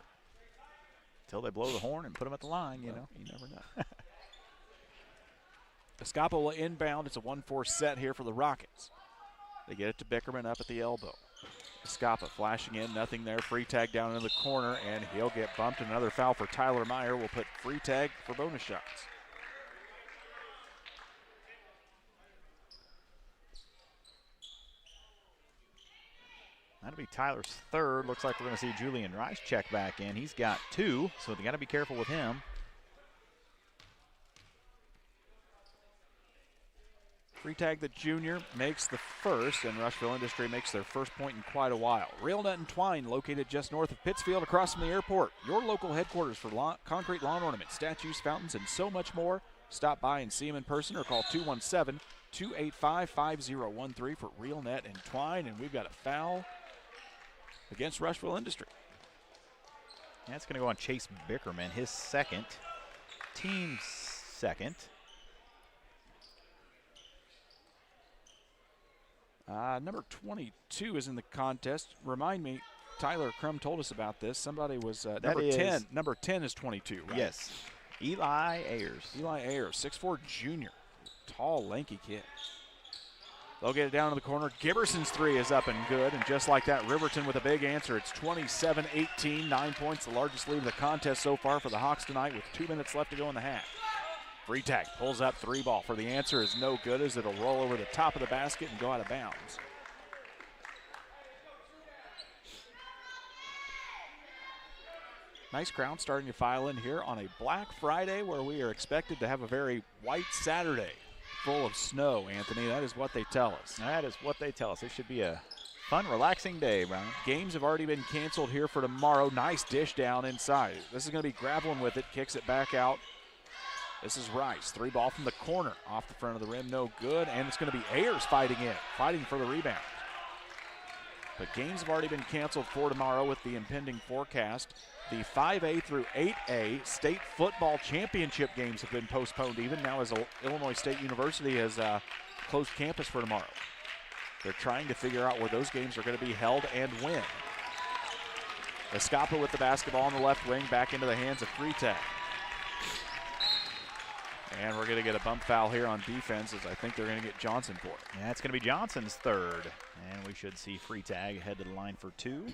Until they blow the horn and put him at the line, you know. You never know. Escapa will inbound. It's a 1-4 set here for the Rockets. They get it to Bickerman up at the elbow. Escapa flashing in, nothing there. Freetag down in the corner, and he'll get bumped. Another foul for Tyler Meyer will put Freetag for bonus shots. That'll be Tyler's 3rd. Looks like we're going to see Julian Rice check back in. He's got 2, so they got to be careful with him. Freetag, the junior, makes the first, and Rushville Industry makes their first point in quite a while. Rail Nut and Twine, located just north of Pittsfield, across from the airport. Your local headquarters for concrete lawn ornaments, statues, fountains, and so much more. Stop by and see them in person or call 217-285-5013 for Rail Net and Twine. And we've got a foul against Rushville Industry. That's going to go on Chase Bickerman, his second. Team's second. Number 22 is in the contest. Remind me, Tyler Crum told us about this. Somebody was That is 10. Number 10 is 22, right? Yes. Eli Ayers. Eli Ayers, 6'4 junior. Tall, lanky kid. They'll get it down in the corner. Giberson's three is up and good. And just like that, Riverton with a big answer. It's 27-18, 9 points, the largest lead of the contest so far for the Hawks tonight with 2 minutes left to go in the half. Freitag pulls up three ball for the answer is no good as it'll roll over the top of the basket and go out of bounds. Nice crowd starting to file in here on a Black Friday where we are expected to have a very white Saturday full of snow, Anthony. That is what they tell us. That is what they tell us. It should be a fun, relaxing day, Brian. Games have already been canceled here for tomorrow. Nice dish down inside. This is going to be Gravelin with it, kicks it back out. This is Rice. Three ball from the corner off the front of the rim, no good. And it's going to be Ayers fighting for the rebound. But games have already been canceled for tomorrow with the impending forecast. The 5A through 8A state football championship games have been postponed even now as Illinois State University has closed campus for tomorrow. They're trying to figure out where those games are going to be held and when. Escapa with the basketball on the left wing, back into the hands of Freitag. And we're going to get a bump foul here on defense as I think they're going to get Johnson for it. And that's going to be Johnson's third. And we should see Freitag head to the line for two.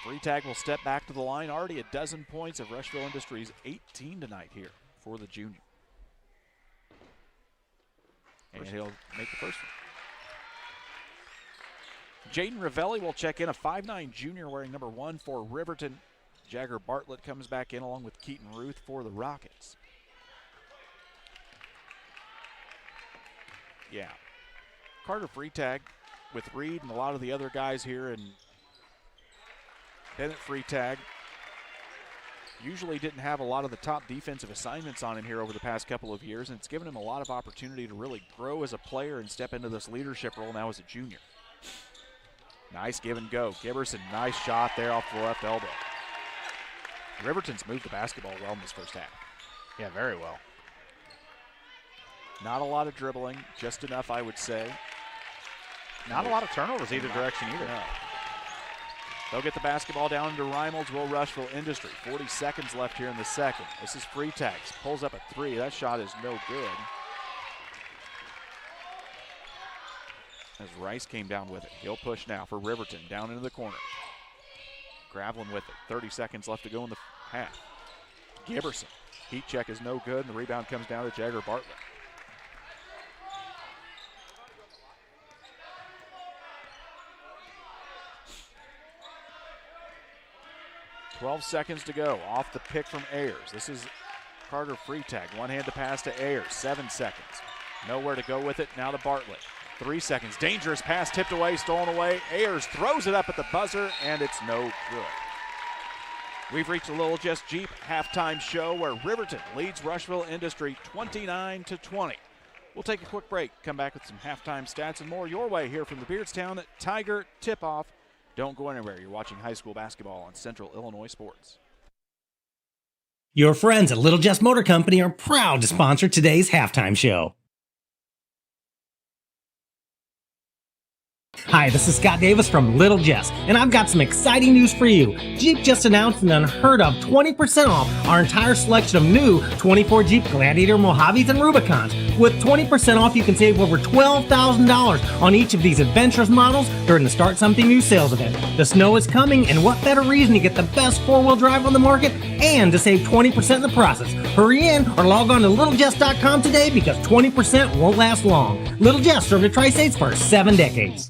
Freitag will step back to the line. Already a dozen points of Rushville Industries, 18 tonight here for the junior. And he'll make the first one. Jaden Ravelli will check in, a 5'9 junior wearing number 1 for Riverton. Jagger Bartlett comes back in along with Keaton Ruth for the Rockets. Yeah. Carter Freitag with Reed and a lot of the other guys here, and Bennett Freitag usually didn't have a lot of the top defensive assignments on him here over the past couple of years, and it's given him a lot of opportunity to really grow as a player and step into this leadership role now as a junior. Nice give and go. Giberson, nice shot there off the left elbow. Riverton's moved the basketball well in this first half. Yeah, very well. Not a lot of dribbling, just enough, I would say. Not a lot of turnovers either direction either. No. They'll get the basketball down into Reynolds, will Rushville Industry. 40 seconds left here in the second. This is Freitag, pulls up a three. That shot is no good. As Rice came down with it. He'll push now for Riverton, down into the corner. Gravelin with it. 30 seconds left to go in the half. Giberson. Heat check is no good, and the rebound comes down to Jagger Bartlett. .12 seconds to go. Off the pick from Ayers. This is Carter Freitag. One-handed pass to Ayers. 7 seconds. Nowhere to go with it. Now to Bartlett. 3 seconds. Dangerous pass tipped away, stolen away. Ayers throws it up at the buzzer, and it's no good. We've reached a Little Just Jeep halftime show where Riverton leads Rushville Industry 29-20. We'll take a quick break, come back with some halftime stats and more your way here from the Beardstown Tiger Tip-Off. Don't go anywhere. You're watching high school basketball on Central Illinois Sports. Your friends at Little Just Motor Company are proud to sponsor today's halftime show. Hi, this is Scott Davis from Little Jess, and I've got some exciting news for you. Jeep just announced an unheard of 20% off our entire selection of new 24 Jeep Gladiator, Mojaves, and Rubicons. With 20% off, you can save over $12,000 on each of these adventurous models during the Start Something New sales event. The snow is coming, and what better reason to get the best four-wheel drive on the market and to save 20% in the process. Hurry in or log on to littlejess.com today because 20% won't last long. Little Jess served the Tri-States for 7 decades.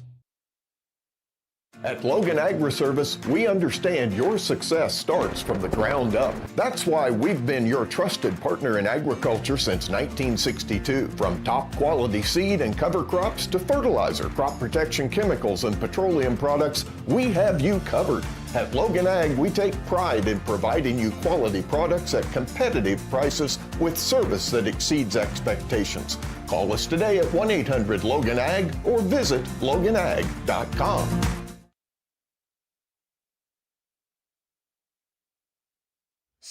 At Logan Agri-Service, we understand your success starts from the ground up. That's why we've been your trusted partner in agriculture since 1962. From top quality seed and cover crops to fertilizer, crop protection chemicals, and petroleum products, we have you covered. At Logan Ag, we take pride in providing you quality products at competitive prices with service that exceeds expectations. Call us today at 1-800-LOGAN-AG or visit loganag.com.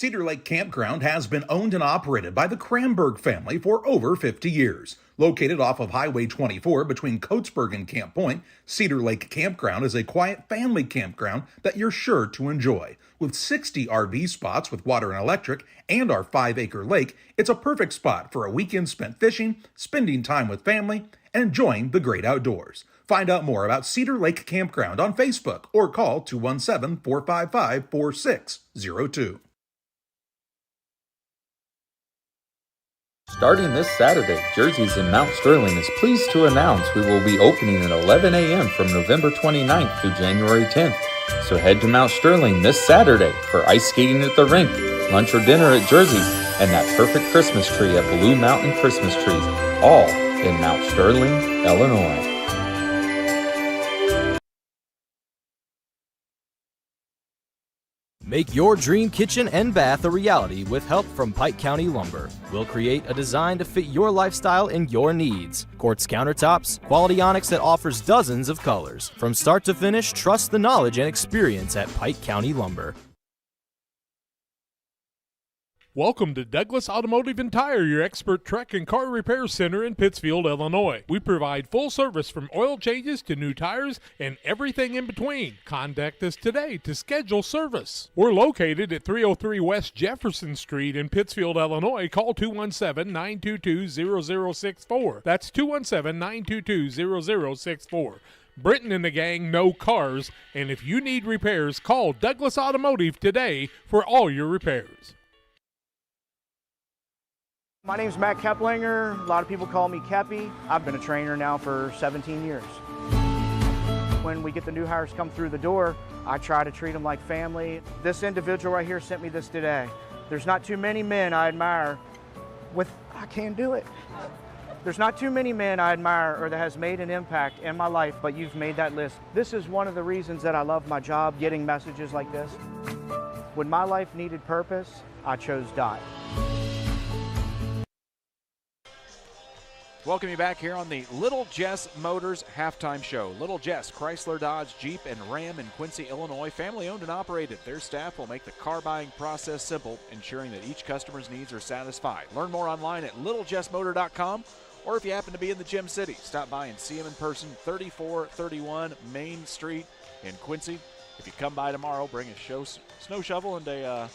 Cedar Lake Campground has been owned and operated by the Cranberg family for over 50 years. Located off of Highway 24 between Coatesburg and Camp Point, Cedar Lake Campground is a quiet family campground that you're sure to enjoy. With 60 RV spots with water and electric and our 5-acre lake, it's a perfect spot for a weekend spent fishing, spending time with family, and enjoying the great outdoors. Find out more about Cedar Lake Campground on Facebook or call 217-455-4602. Starting this Saturday, Jersey's in Mount Sterling is pleased to announce we will be opening at 11 a.m. from November 29th through January 10th. So head to Mount Sterling this Saturday for ice skating at the rink, lunch or dinner at Jersey's, and that perfect Christmas tree at Blue Mountain Christmas Trees, all in Mount Sterling, Illinois. Make your dream kitchen and bath a reality with help from Pike County Lumber. We'll create a design to fit your lifestyle and your needs. Quartz countertops, quality onyx that offers dozens of colors. From start to finish, trust the knowledge and experience at Pike County Lumber. Welcome to Douglas Automotive and Tire, your expert truck and car repair center in Pittsfield, Illinois. We provide full service from oil changes to new tires and everything in between. Contact us today to schedule service. We're located at 303 West Jefferson Street in Pittsfield, Illinois. Call 217-922-0064. That's 217-922-0064. Britton and the gang know cars, and if you need repairs, call Douglas Automotive today for all your repairs. My name's Matt Keplinger. A lot of people call me Keppy. I've been a trainer now for 17 years. When we get the new hires come through the door, I try to treat them like family. This individual right here sent me this today. There's not too many men I admire I can't do it. There's not too many men I admire or that has made an impact in my life, but you've made that list. This is one of the reasons that I love my job, getting messages like this. When my life needed purpose, I chose Dot. Welcome you back here on the Little Jess Motors Halftime Show. Little Jess, Chrysler, Dodge, Jeep, and Ram in Quincy, Illinois. Family owned and operated. Their staff will make the car buying process simple, ensuring that each customer's needs are satisfied. Learn more online at littlejessmotor.com, or if you happen to be in the Gem City, stop by and see them in person, 3431 Main Street in Quincy. If you come by tomorrow, bring a snow shovel and a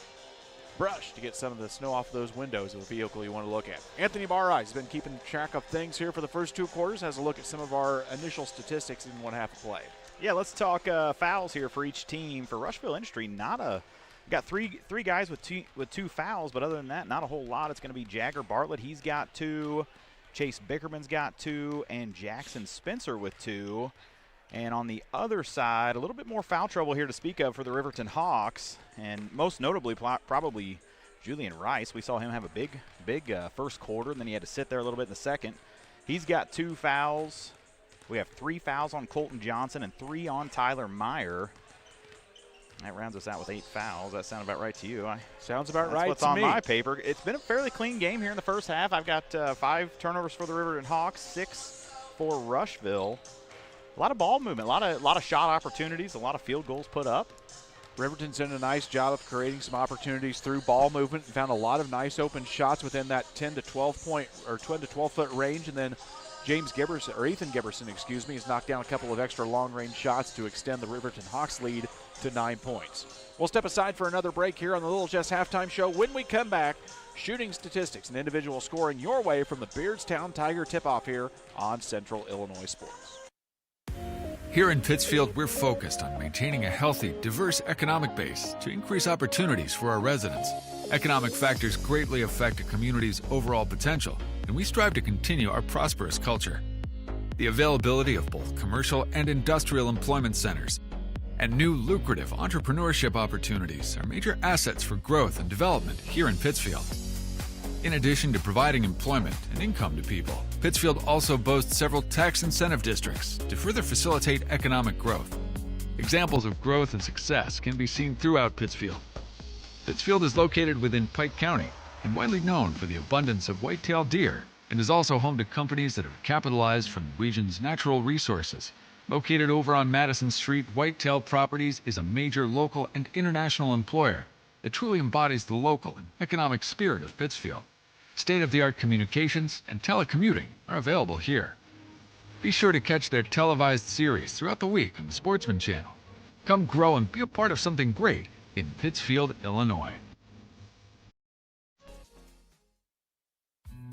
brush to get some of the snow off those windows of the vehicle you want to look at. Anthony Barrai has been keeping track of things here for the first two quarters, has a look at some of our initial statistics in one half of play. Yeah, let's talk fouls here for each team. For Rushville Industry, got three guys with two fouls, but other than that, not a whole lot. It's going to be Jagger Bartlett. He's got 2. Chase Bickerman's got 2, and Jackson Spencer with 2. And on the other side, a little bit more foul trouble here to speak of for the Riverton Hawks, and most notably probably Julian Rice. We saw him have a big first quarter, and then he had to sit there a little bit in the second. He's got 2 fouls. We have 3 fouls on Colton Johnson and 3 on Tyler Meyer. That rounds us out with 8 fouls. That sound about right to you? Sounds about right to me. That's what's on my paper. It's been a fairly clean game here in the first half. I've got 5 turnovers for the Riverton Hawks, 6 for Rushville. A lot of ball movement, a lot of shot opportunities, a lot of field goals put up. Riverton's done a nice job of creating some opportunities through ball movement and found a lot of nice open shots within that 10 to 12 foot range. And then Ethan Gibberson, has knocked down a couple of extra long-range shots to extend the Riverton Hawks lead to 9 points. We'll step aside for another break here on the Little Jess Halftime Show. When we come back, shooting statistics and individual scoring your way from the Beardstown Tiger tip-off here on Central Illinois Sports. Here in Pittsfield, we're focused on maintaining a healthy, diverse economic base to increase opportunities for our residents. Economic factors greatly affect a community's overall potential, and we strive to continue our prosperous culture. The availability of both commercial and industrial employment centers and new lucrative entrepreneurship opportunities are major assets for growth and development here in Pittsfield. In addition to providing employment and income to people, Pittsfield also boasts several tax incentive districts to further facilitate economic growth. Examples of growth and success can be seen throughout Pittsfield. Pittsfield is located within Pike County and widely known for the abundance of white-tailed deer, and is also home to companies that have capitalized from the region's natural resources. Located over on Madison Street, Whitetail Properties is a major local and international employer that truly embodies the local and economic spirit of Pittsfield. State-of-the-art communications and telecommuting are available here. Be sure to catch their televised series throughout the week on the Sportsman Channel. Come grow and be a part of something great in Pittsfield, Illinois.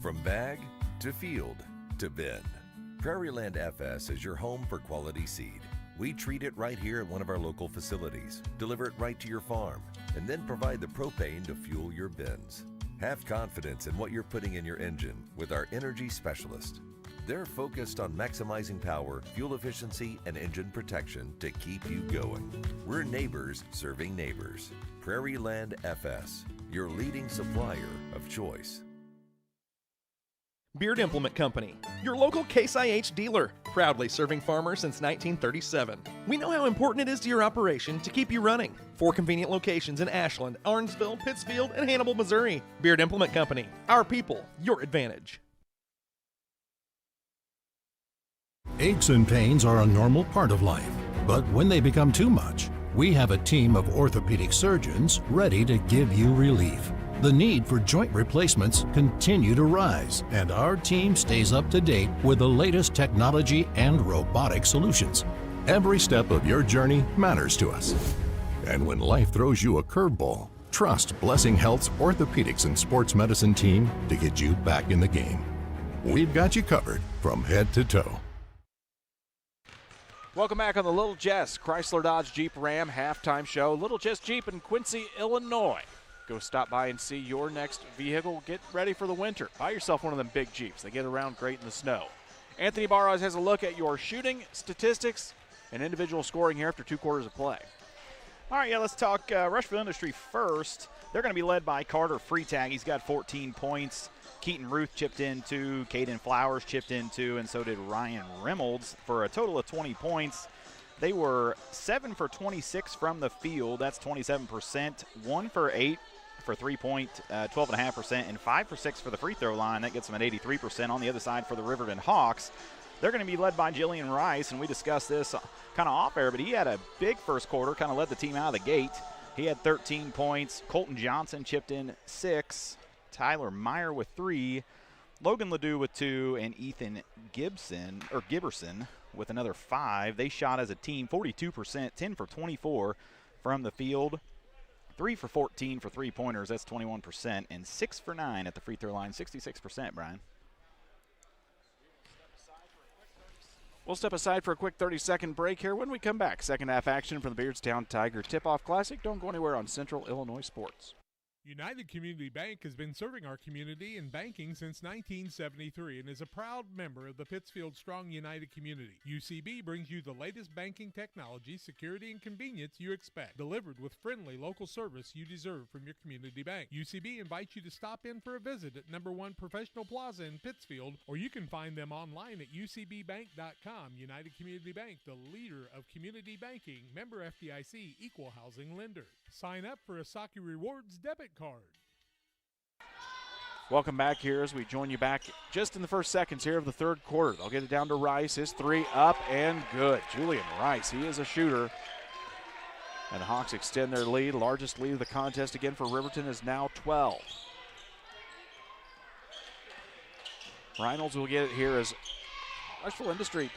From bag to field to bin, Prairieland FS is your home for quality seed. We treat it right here at one of our local facilities, deliver it right to your farm, and then provide the propane to fuel your bins. Have confidence in what you're putting in your engine with our energy specialist. They're focused on maximizing power, fuel efficiency, and engine protection to keep you going. We're neighbors serving neighbors. Prairieland FS, your leading supplier of choice. Beard Implement Company, your local Case IH dealer, proudly serving farmers since 1937. We know how important it is to your operation to keep you running. 4 convenient locations in Ashland, Arnsville, Pittsfield, and Hannibal, Missouri. Beard Implement Company, our people, your advantage. Aches and pains are a normal part of life, but when they become too much, we have a team of orthopedic surgeons ready to give you relief. The need for joint replacements continue to rise, and our team stays up to date with the latest technology and robotic solutions. Every step of your journey matters to us. And when life throws you a curveball, trust Blessing Health's orthopedics and sports medicine team to get you back in the game. We've got you covered from head to toe. Welcome back on the Little Jess Chrysler Dodge Jeep Ram halftime show. Little Jess Jeep in Quincy, Illinois. Go stop by and see your next vehicle. Get ready for the winter. Buy yourself one of them big Jeeps. They get around great in the snow. Anthony Barros has a look at your shooting statistics and individual scoring here after 2 quarters of play. All right, let's talk Rushville Industry first. They're going to be led by Carter Freetag. He's got 14 points. Keaton Ruth chipped in 2. Caden Flowers chipped in 2, and so did Ryan Reynolds for a total of 20 points. They were 7 for 26 from the field. That's 27%. 1 for 8 for 3-point, 12.5%, and 5 for 6 for the free throw line. That gets them at 83%. On the other side for the Riverton Hawks, they're going to be led by Jillian Rice, and we discussed this kind of off air, but he had a big first quarter, kind of led the team out of the gate. He had 13 points. Colton Johnson chipped in 6. Tyler Meyer with 3. Logan Ledoux with 2, and Ethan Giberson with another 5. They shot as a team 42%, 10 for 24 from the field. 3 for 14 for 3-pointers, that's 21%, and 6 for 9 at the free throw line, 66%, Brian. We'll step aside for a quick 30-second break here. When we come back, second half action from the Beardstown Tiger Tip-Off Classic. Don't go anywhere on Central Illinois Sports. United Community Bank has been serving our community in banking since 1973 and is a proud member of the Pittsfield Strong United community. UCB brings you the latest banking technology, security, and convenience you expect, delivered with friendly local service you deserve from your community bank. UCB invites you to stop in for a visit at number 1 Professional Plaza in Pittsfield, or you can find them online at ucbbank.com. United Community Bank, the leader of community banking, member FDIC, equal housing lender. Sign up for a Saki Rewards debit card. Welcome back here as we join you back just in the first seconds here of the third quarter. They'll get it down to Rice. His 3 up and good. Julian Rice, he is a shooter. And the Hawks extend their lead. Largest lead of the contest again for Riverton is now 12. Reynolds will get it here as Rushville Industry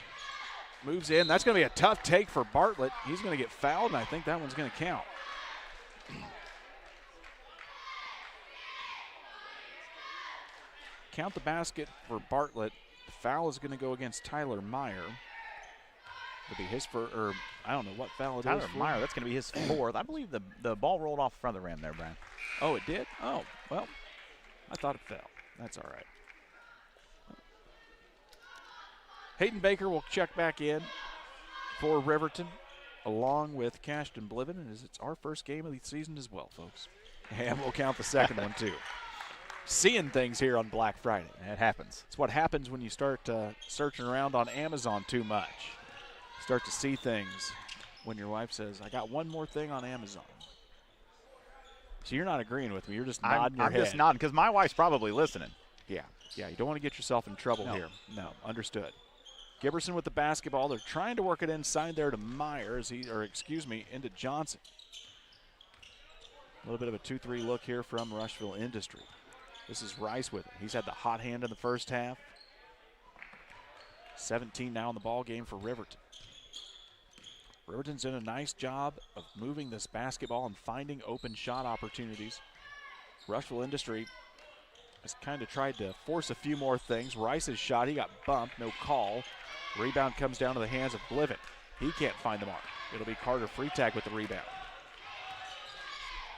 moves in. That's going to be a tough take for Bartlett. He's going to get fouled, and I think that one's going to count. Count the basket for Bartlett. The foul is going to go against Tyler Meyer. It'll be his first, or I don't know what foul it is. Tyler Meyer, that's going to be his 4th. I believe the ball rolled off the front of the rim there, Brian. Oh, it did? Oh, well, I thought it fell. That's all right. Hayden Baker will check back in for Riverton, along with Cashton Bliven, and it's our first game of the season as well, folks. And we'll count the second one, too. Seeing things here on Black Friday. It happens. It's what happens when you start searching around on Amazon too much. Start to see things when your wife says, I got one more thing on Amazon. So you're not agreeing with me. You're just nodding your head. I'm just nodding because my wife's probably listening. Yeah, you don't want to get yourself in trouble here. No, understood. Giberson with the basketball. They're trying to work it inside there to Myers, into Johnson. A little bit of a 2-3 look here from Rushville Industry. This is Rice with it. He's had the hot hand in the first half. 17 now in the ball game for Riverton. Riverton's done a nice job of moving this basketball and finding open shot opportunities. Rushville Industry has kind of tried to force a few more things. Rice's shot, he got bumped, no call. Rebound comes down to the hands of Bliven. He can't find the mark. It'll be Carter Freitag with the rebound.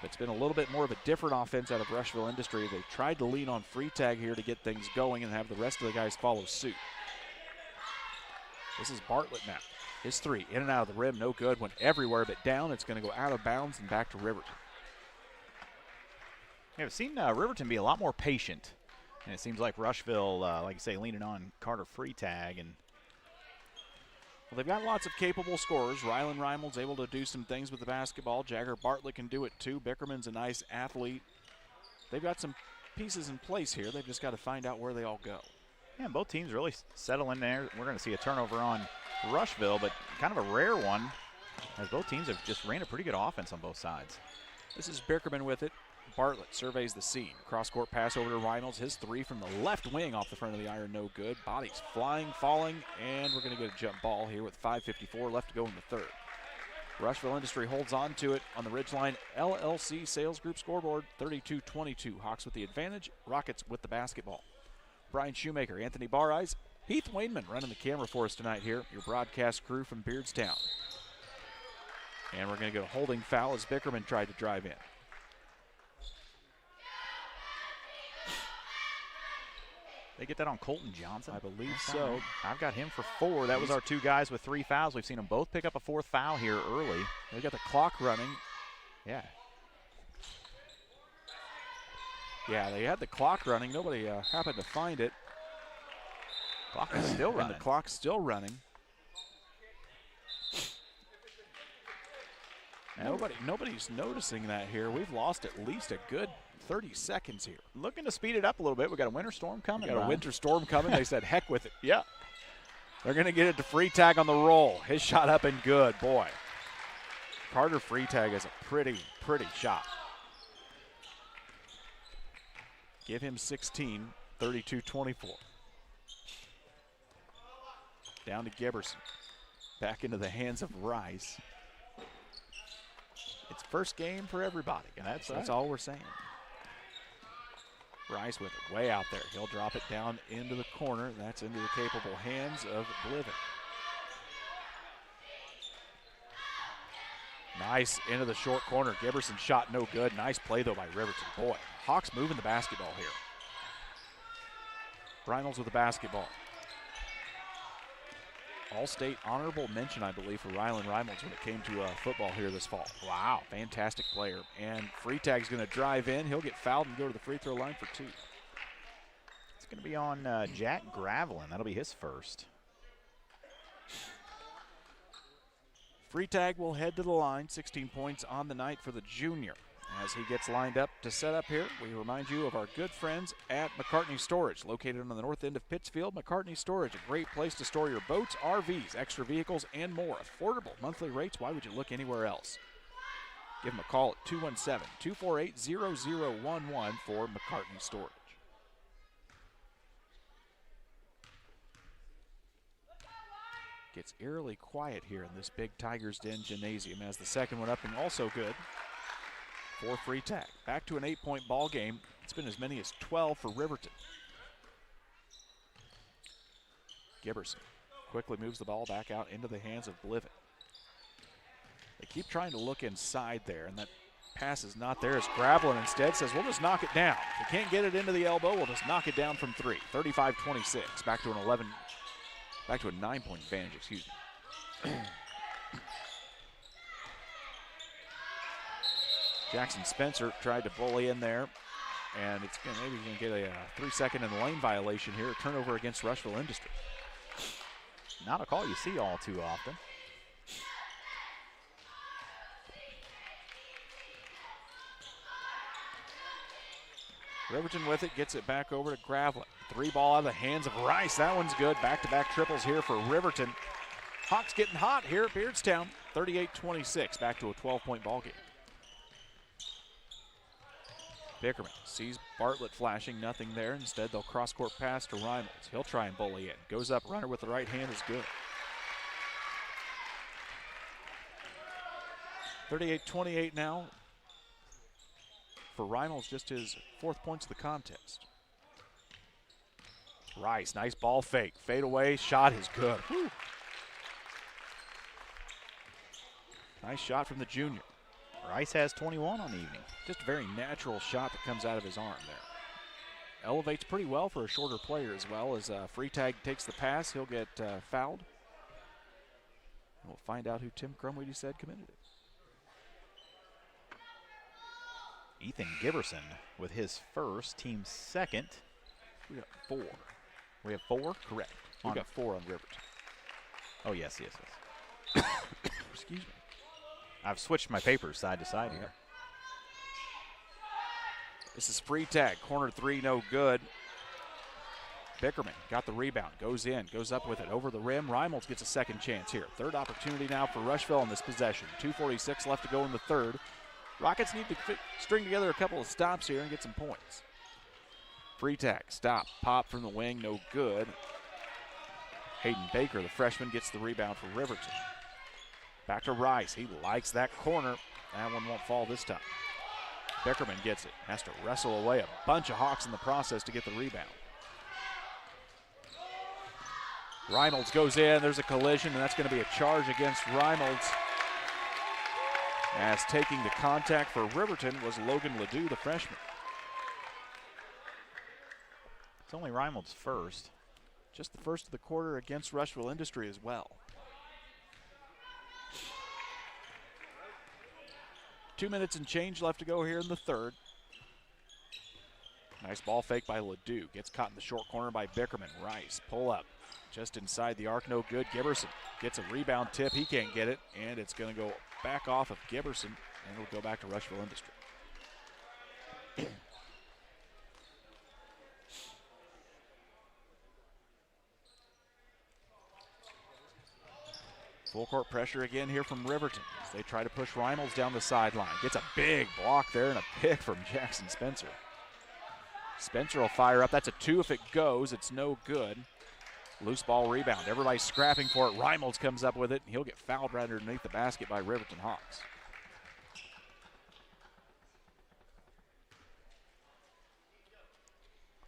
It's been a little bit more of a different offense out of Rushville Industry. They tried to lean on Freitag here to get things going and have the rest of the guys follow suit. This is Bartlett now. His three, in and out of the rim, no good. Went everywhere but down. It's going to go out of bounds and back to Riverton. Yeah, we've seen Riverton be a lot more patient. And it seems like Rushville, like you say, leaning on Carter Freitag. And well, they've got lots of capable scorers. Rylan Reimel's able to do some things with the basketball. Jagger Bartlett can do it too. Bickerman's a nice athlete. They've got some pieces in place here. They've just got to find out where they all go. Yeah, both teams really settle in there. We're going to see a turnover on Rushville, but kind of a rare one, as both teams have just ran a pretty good offense on both sides. This is Bickerman with it. Bartlett surveys the scene. Cross-court pass over to Reynolds. His three from the left wing off the front of the iron, no good. Bodies flying, falling, and we're going to get a jump ball here with 5:54 left to go in the third. Rushville Industry holds on to it on the Ridgeline LLC Sales Group scoreboard, 32-22. Hawks with the advantage, Rockets with the basketball. Brian Shoemaker, Anthony Bareyes, Heath Wainman running the camera for us tonight here, your broadcast crew from Beardstown. And we're going to get a holding foul as Bickerman tried to drive in. They get that on Colton Johnson? I believe so. I've got him for 4. That was our 2 guys with 3 fouls. We've seen them both pick up a 4th foul here early. They got the clock running. Yeah. Yeah, they had the clock running. Nobody happened to find it. Clock is still running. And the clock's still running. Nobody's noticing that here. We've lost at least a good 30 seconds here. Looking to speed it up a little bit. We got a winter storm coming. We got a winter storm coming. They said, heck with it. Yeah. They're going to get it to Freitag on the roll. His shot up and good. Boy. Carter Freitag is a pretty shot. Give him 16, 32-24. Down to Giberson. Back into the hands of Rice. It's first game for everybody, and that's all we're saying. Rice with it way out there. He'll drop it down into the corner. That's into the capable hands of Bliven. Nice into the short corner. Giberson's shot no good. Nice play, though, by Riverton. Boy, Hawks moving the basketball here. Reynolds with the basketball. All-state honorable mention, I believe, for Rylan Reynolds when it came to football here this fall. Wow, fantastic player. And Freitag's going to drive in. He'll get fouled and go to the free throw line for 2. It's going to be on Jack Gravelin. That'll be his first. Freitag will head to the line. 16 points on the night for the junior. As he gets lined up to set up here, we remind you of our good friends at McCartney Storage, located on the north end of Pittsfield. McCartney Storage, a great place to store your boats, RVs, extra vehicles, and more. Affordable monthly rates. Why would you look anywhere else? Give them a call at 217-248-0011 for McCartney Storage. Gets eerily quiet here in this big Tigers Den gymnasium as the second one up and also good for Freitag. Back to an 8-point ball game. It's been as many as 12 for Riverton. Giberson quickly moves the ball back out into the hands of Bliven. They keep trying to look inside there, and that pass is not there as Gravelin instead says, we'll just knock it down. If we can't get it into the elbow, we'll just knock it down from 3. 35-26. Back to a 9-point advantage, excuse me. Jackson Spencer tried to bully in there, and it's maybe going to get a 3-second in the lane violation here. A turnover against Rushville Industry. Not a call you see all too often. Riverton with it, gets it back over to Gravelin. 3 ball out of the hands of Rice. That one's good. Back-to-back triples here for Riverton. Hawks getting hot here at Beardstown. 38-26, back to a 12-point ball game. Bickerman sees Bartlett flashing, nothing there. Instead, they'll cross-court pass to Reynolds. He'll try and bully in. Goes up, runner with the right hand is good. 38-28 now for Reynolds, just his 4th points of the contest. Rice, nice ball fake. Fade away, shot is good. Whew. Nice shot from the junior. Rice has 21 on the evening. Just a very natural shot that comes out of his arm there. Elevates pretty well for a shorter player as well. As Freitag takes the pass, he'll get fouled. We'll find out who Tim Crumweedy said committed it. Ethan Giberson with his first, team second. We got 4. We have 4? Correct. We got 4 on Riverton. Oh, yes. Excuse me. I've switched my papers side to side here. This is Freitag. Corner 3, no good. Bickerman got the rebound. Goes in. Goes up with it. Over the rim. Reynolds gets a second chance here. Third opportunity now for Rushville in this possession. 2:46 left to go in the third. Rockets need to string together a couple of stops here and get some points. Freitag, stop, pop from the wing, no good. Hayden Baker, the freshman, gets the rebound for Riverton. Back to Rice, he likes that corner. That one won't fall this time. Bickerman gets it, has to wrestle away a bunch of Hawks in the process to get the rebound. Reynolds goes in, there's a collision, and that's going to be a charge against Reynolds. As taking the contact for Riverton was Logan Ledoux, the freshman. It's only Reynolds' first. Just the first of the quarter against Rushville Industry as well. 2 minutes and change left to go here in the third. Nice ball fake by Ledoux. Gets caught in the short corner by Bickerman. Rice, pull up. Just inside the arc, no good. Giberson gets a rebound tip. He can't get it, and it's going to go back off of Giberson, and it'll go back to Rushville Industry. Full court pressure again here from Riverton as they try to push Reynolds down the sideline. Gets a big block there and a pick from Jackson Spencer. Spencer will fire up. That's a 2 if it goes. It's no good. Loose ball rebound. Everybody's scrapping for it. Reynolds comes up with it, and he'll get fouled right underneath the basket by Riverton Hawks.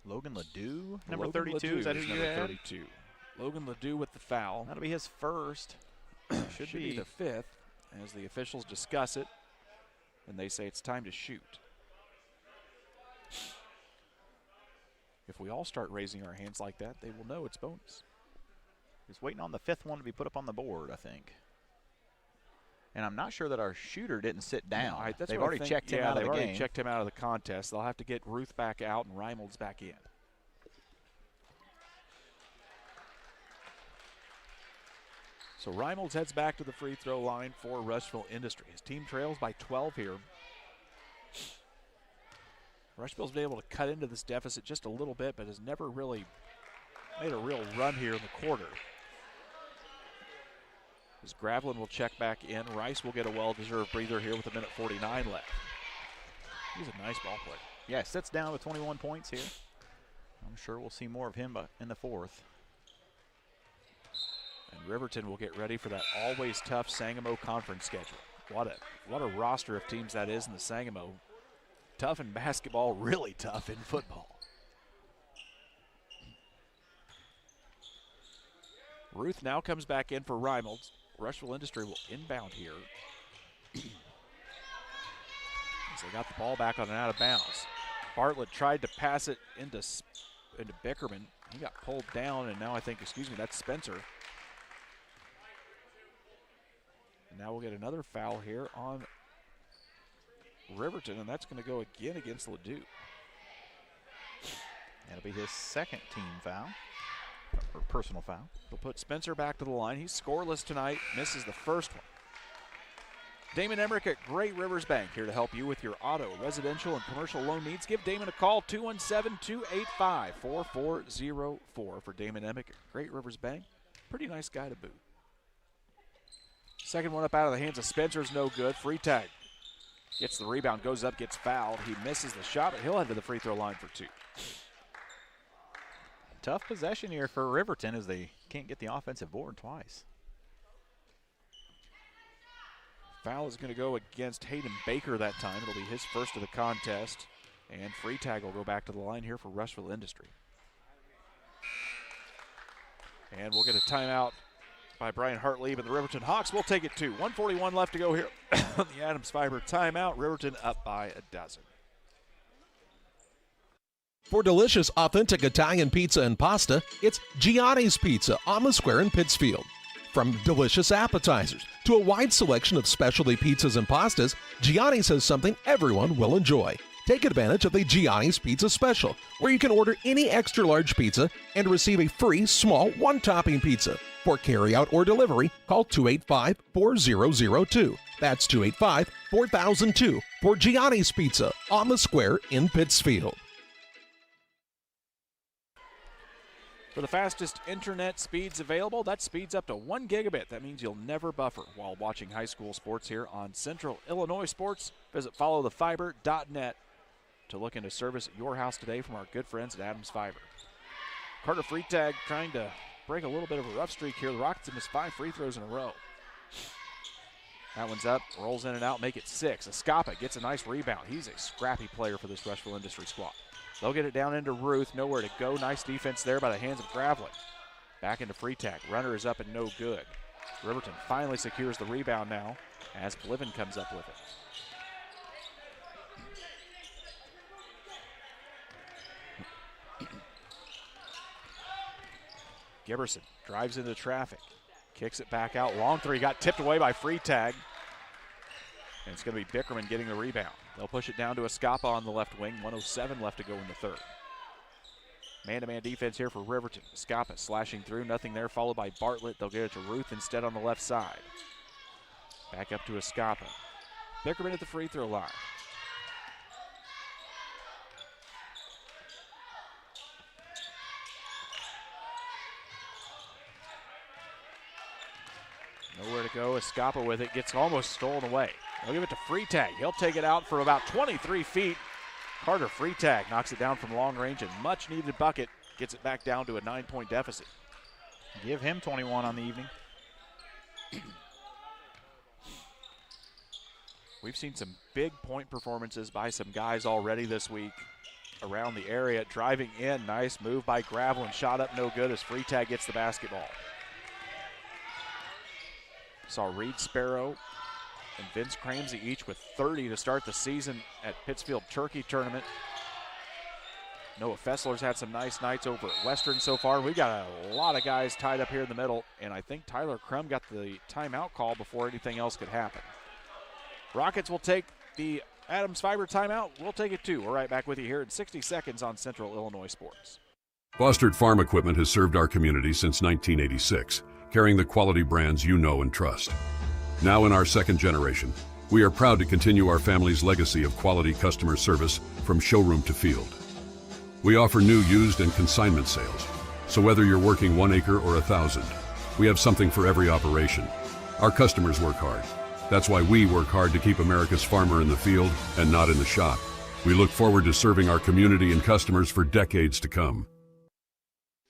Logan Ledoux, number 32. Is that who you had? 32. Logan Ledoux with the foul. That'll be his first. Should be the 5th as the officials discuss it, and they say it's time to shoot. If we all start raising our hands like that, they will know it's bonus. He's waiting on the 5th one to be put up on the board, I think. And I'm not sure that our shooter didn't sit down. No, they've already checked him out of the game. They've already checked him out of the contest. They'll have to get Ruth back out and Reynolds back in. So Reynolds heads back to the free throw line for Rushville Industry. His team trails by 12 here. Rushville's been able to cut into this deficit just a little bit, but has never really made a real run here in the quarter. As Gravelin will check back in, Rice will get a well-deserved breather here with 1:49 left. He's a nice ball player. Yeah, sits down with 21 points here. I'm sure we'll see more of him in the 4th. And Riverton will get ready for that always tough Sangamo conference schedule. What a roster of teams that is in the Sangamo. Tough in basketball, really tough in football. Ruth now comes back in for Reynolds. Rushville Industry will inbound here. As they got the ball back on and out of bounds. Bartlett tried to pass it into Bickerman. He got pulled down, and now I think, that's Spencer. And now we'll get another foul here on Riverton, and that's going to go again against Ledoux. That'll be his second team foul, or personal foul. He'll put Spencer back to the line. He's scoreless tonight, misses the first one. Damon Emmerich at Great Rivers Bank here to help you with your auto, residential, and commercial loan needs. Give Damon a call, 217-285-4404 for Damon Emmerich at Great Rivers Bank. Pretty nice guy to boot. Second one up out of the hands of Spencer's no good. Freitag Gets the rebound, goes up, gets fouled. He misses the shot, but he'll head to the free throw line for 2. Tough possession here for Riverton as they can't get the offensive board twice. Foul is going to go against Hayden Baker that time. It'll be his first of the contest. And Freitag will go back to the line here for Rushville Industry. And we'll get a timeout by Brian Hartley, but the Riverton Hawks will take it 2. 1:41 left to go here on the Adams Fiber timeout. Riverton up by a dozen. For delicious, authentic Italian pizza and pasta, it's Gianni's Pizza on the Square in Pittsfield. From delicious appetizers to a wide selection of specialty pizzas and pastas, Gianni's has something everyone will enjoy. Take advantage of the Gianni's Pizza Special, where you can order any extra large pizza and receive a free small one-topping pizza. For carryout or delivery, call 285-4002. That's 285-4002 for Gianni's Pizza on the Square in Pittsfield. For the fastest internet speeds available, that speeds up to 1 gigabit. That means you'll never buffer while watching high school sports here on Central Illinois Sports. Visit followthefiber.net to look into service at your house today from our good friends at Adams Fiber. Carter Freitag trying to break a little bit of a rough streak here. The Rockets have missed 5 free throws in a row. That one's up, rolls in and out, make it 6. Escapa gets a nice rebound. He's a scrappy player for this Rushville Industry squad. They'll get it down into Ruth. Nowhere to go. Nice defense there by the hands of Gravlin. Back into Freitag. Runner is up and no good. Riverton finally secures the rebound now as Bliven comes up with it. Giberson drives into traffic. Kicks it back out. Long three got tipped away by Freitag. And it's going to be Bickerman getting the rebound. They'll push it down to Escapa on the left wing. 1:07 left to go in the third. Man-to-man defense here for Riverton. Escapa slashing through. Nothing there, followed by Bartlett. They'll get it to Ruth instead on the left side. Back up to Escapa. Bickerman at the free throw line. Nowhere to go. Escapa with it. Gets almost stolen away. They'll give it to Freitag. He'll take it out for about 23 feet. Carter Freitag knocks it down from long range, and much needed bucket gets it back down to a 9-point deficit. Give him 21 on the evening. We've seen some big point performances by some guys already this week around the area. Driving in, nice move by Gravlin. Shot up no good as Freitag gets the basketball. Saw Reed Sparrow and Vince Cramsey each with 30 to start the season at Pittsfield Turkey Tournament. Noah Fessler's had some nice nights over at Western so far. We got a lot of guys tied up here in the middle, and I think Tyler Crum got the timeout call before anything else could happen. Rockets will take the Adams Fiber timeout. We'll take it too. We're right back with you here in 60 seconds on Central Illinois Sports. Fostered Farm Equipment has served our community since 1986, carrying the quality brands you know and trust. Now in our second generation, we are proud to continue our family's legacy of quality customer service from showroom to field. We offer new, used, and consignment sales, so whether you're working 1 acre or 1,000, we have something for every operation. Our customers work hard. That's why we work hard to keep America's farmer in the field and not in the shop. We look forward to serving our community and customers for decades to come.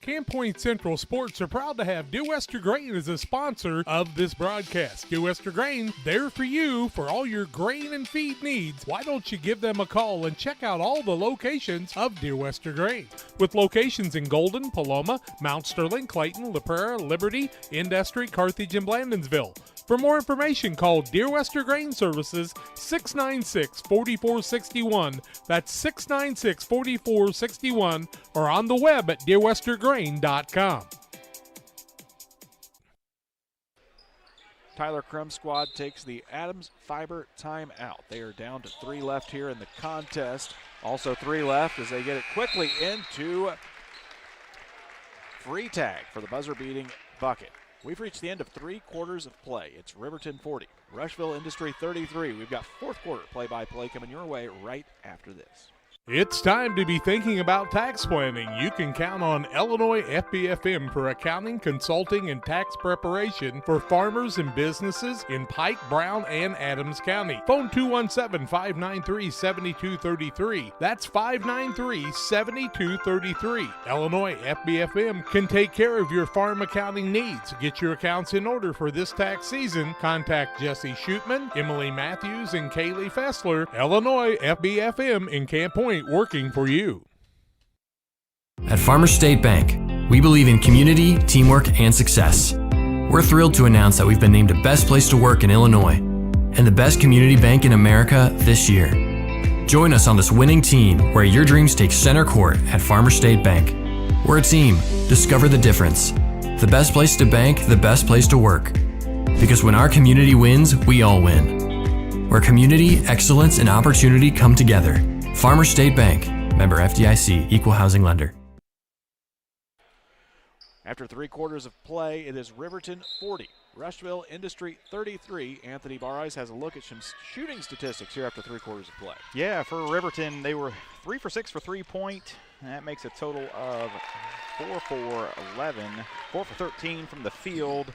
Camp Point Central Sports are proud to have Dear Wester Grain as a sponsor of this broadcast. Dear Wester Grain, there for you for all your grain and feed needs. Why don't you give them a call and check out all the locations of Dear Wester Grain? With locations in Golden, Paloma, Mount Sterling, Clayton, La Prairie, Liberty, Industry, Carthage, and Blandonsville. For more information, call Dear Wester Grain Services 696-4461. That's 696-4461, or on the web at dearwestergrain.com. Tyler Crum's squad takes the Adams Fiber timeout. They are down to 3 left here in the contest. Also 3 left as they get it quickly into Freitag for the buzzer-beating bucket. We've reached the end of 3 quarters of play. It's Riverton 40, Rushville Industry 33. We've got fourth quarter play-by-play coming your way right after this. It's time to be thinking about tax planning. You can count on Illinois FBFM for accounting, consulting, and tax preparation for farmers and businesses in Pike, Brown, and Adams County. Phone 217-593-7233. That's 593-7233. Illinois FBFM can take care of your farm accounting needs. Get your accounts in order for this tax season. Contact Jesse Shootman, Emily Matthews, and Kaylee Fessler. Illinois FBFM in Camp Point, working for you. At Farmers State Bank, we believe in community, teamwork, and success. We're thrilled to announce that we've been named the best place to work in Illinois and the best community bank in America this year. Join us on this winning team where your dreams take center court at Farmers State Bank. We're a team. Discover the difference. The best place to bank, the best place to work. Because when our community wins, we all win. Where community, excellence, and opportunity come together. Farmers State Bank, member FDIC, equal housing lender. After 3 quarters of play, it is Riverton 40, Rushville Industry 33. Anthony Barres has a look at some shooting statistics here after 3 quarters of play. Yeah, for Riverton, they were 3 for 6 for 3-point. That makes a total of 4 for 11, 4 for 13 from the field.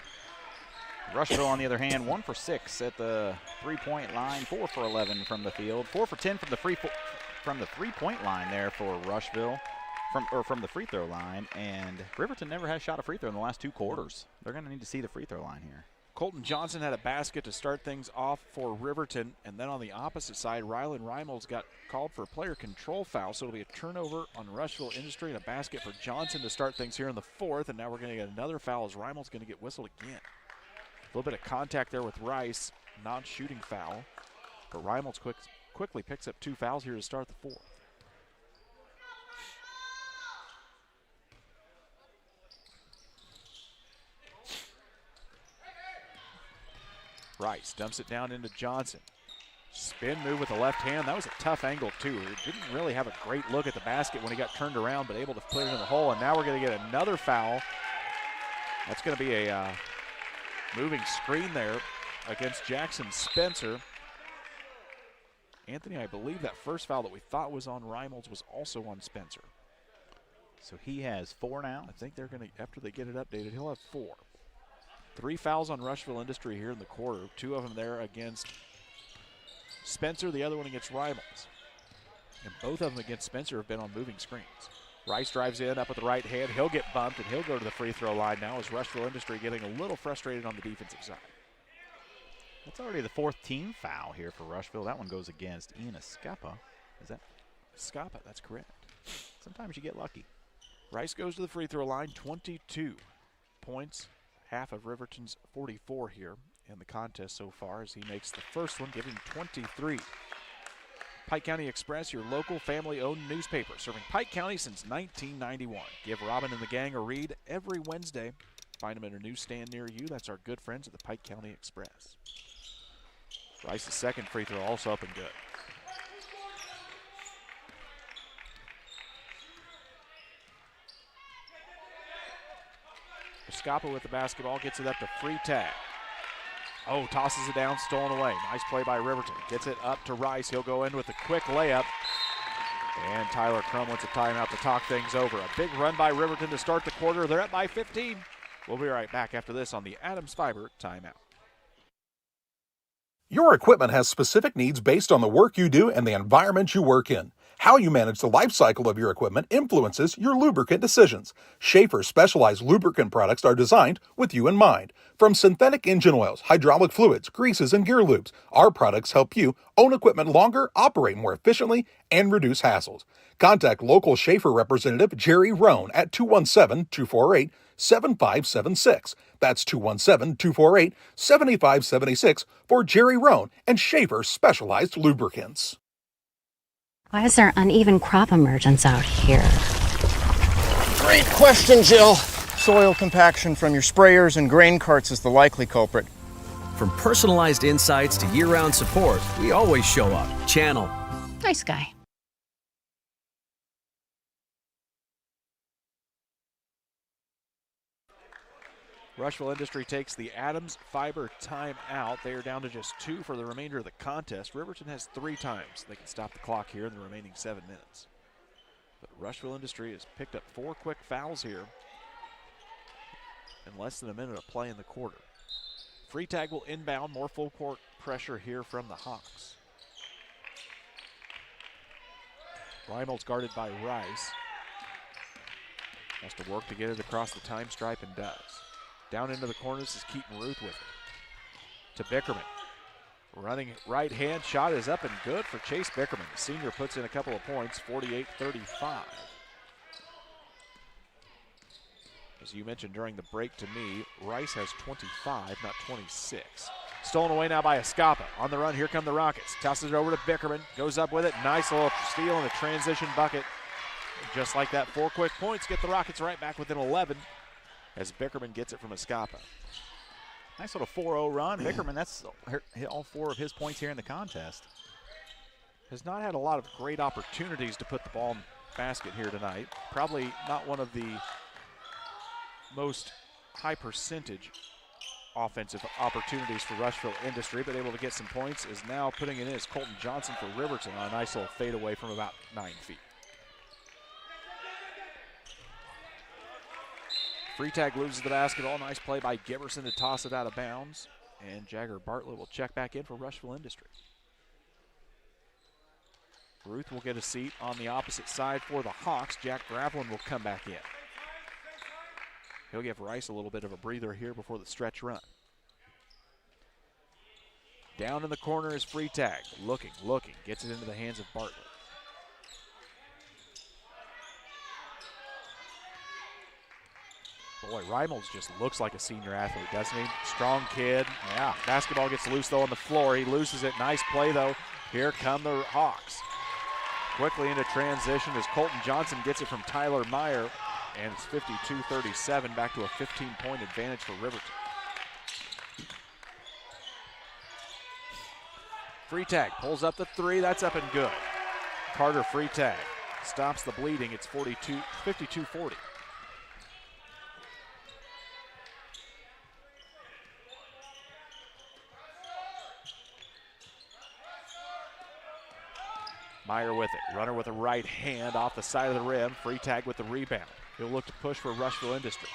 Rushville, on the other hand, 1 for 6 at the 3-point line, 4 for 11 from the field, 4 for 10 from the three-point line there for Rushville, from the free throw line, and Riverton never has shot a free throw in the last 2 quarters. They're going to need to see the free throw line here. Colton Johnson had a basket to start things off for Riverton, and then on the opposite side, Rylan Reimels got called for a player control foul, so it'll be a turnover on Rushville Industry and a basket for Johnson to start things here in the 4th, and now we're going to get another foul as Reimels going to get whistled again. A little bit of contact there with Rice, non-shooting foul, but Reimels quickly picks up 2 fouls here to start the 4th. Rice dumps it down into Johnson. Spin move with the left hand. That was a tough angle, too. He didn't really have a great look at the basket when he got turned around, but able to put it in the hole. And now we're going to get another foul. That's going to be a moving screen there against Jackson Spencer. Anthony, I believe that first foul that we thought was on Reimels was also on Spencer. So he has 4 now. I think they're going to, after they get it updated, he'll have 4. 3 fouls on Rushville Industry here in the quarter. 2 of them there against Spencer, the other one against Reimels. And both of them against Spencer have been on moving screens. Rice drives in, up with the right hand. He'll get bumped, and he'll go to the free throw line now as Rushville Industry getting a little frustrated on the defensive side. That's already the 4th team foul here for Rushville. That one goes against Ian Escapa. Is that Escapa? That's correct. Sometimes you get lucky. Rice goes to the free throw line, 22 points, half of Riverton's 44 here in the contest so far as he makes the first one, giving 23. Pike County Express, your local family-owned newspaper, serving Pike County since 1991. Give Robin and the gang a read every Wednesday. Find them at a newsstand near you. That's our good friends at the Pike County Express. Rice's second free throw also up and good. Escapa with the basketball, gets it up to free tag. Oh, tosses it down, stolen away. Nice play by Riverton. Gets it up to Rice. He'll go in with a quick layup. And Tyler Crum wants a timeout to talk things over. A big run by Riverton to start the quarter. They're up by 15. We'll be right back after this on the Adams Fiber timeout. Your equipment has specific needs based on the work you do and the environment you work in. How you manage the life cycle of your equipment influences your lubricant decisions. Schaefer's specialized lubricant products are designed with you in mind. From synthetic engine oils, hydraulic fluids, greases, and gear lubes, our products help you own equipment longer, operate more efficiently, and reduce hassles. Contact local Schaefer representative Jerry Roan at 217-248-7576. That's 217-248-7576 for Jerry Roan and Schaefer Specialized Lubricants. Why is there uneven crop emergence out here? Great question, Jill. Soil compaction from your sprayers and grain carts is the likely culprit. From personalized insights to year-round support, we always show up. Channel. Nice guy. Rushville Industry takes the Adams Fiber timeout. They are down to just 2 for the remainder of the contest. Riverton has 3 times they can stop the clock here in the remaining 7 minutes. But Rushville Industry has picked up 4 quick fouls here in less than a minute of play in the quarter. Freitag will inbound, more full court pressure here from the Hawks. Reimel's guarded by Rice. Has to work to get it across the time stripe and does. Down into the corners is Keaton Ruth with it. To Bickerman. Running right hand shot is up and good for Chase Bickerman. The senior puts in a couple of points, 48-35. As you mentioned during the break to me, Rice has 25, not 26. Stolen away now by Escapa. On the run, here come the Rockets. Tosses it over to Bickerman, goes up with it. Nice little steal and a transition bucket. Just like that, 4 quick points get the Rockets right back within 11 as Bickerman gets it from Escapa. Nice little 4-0 run. Bickerman, that's hit all 4 of his points here in the contest. Has not had a lot of great opportunities to put the ball in the basket here tonight. Probably not one of the most high percentage offensive opportunities for Rushville Industry, but able to get some points. Is now putting it in as Colton Johnson for Riverton on a nice little fadeaway from about 9 feet. Freitag loses the basketball. Nice play by Giberson to toss it out of bounds. And Jagger Bartlett will check back in for Rushville Industry. Ruth will get a seat on the opposite side for the Hawks. Jack Gravelin will come back in. He'll give Rice a little bit of a breather here before the stretch run. Down in the corner is Freitag. Looking, gets it into the hands of Bartlett. Boy, Reimels just looks like a senior athlete, doesn't he? Strong kid. Yeah. Basketball gets loose, though, on the floor. He loses it. Nice play, though. Here come the Hawks. Quickly into transition as Colton Johnson gets it from Tyler Meyer, and it's 52-37, back to a 15-point advantage for Riverton. Freitag pulls up the 3. That's up and good. Carter Freitag stops the bleeding. It's 52-40. Meyer with it. Runner with a right hand off the side of the rim. Freitag with the rebound. He'll look to push for Rushville Industry.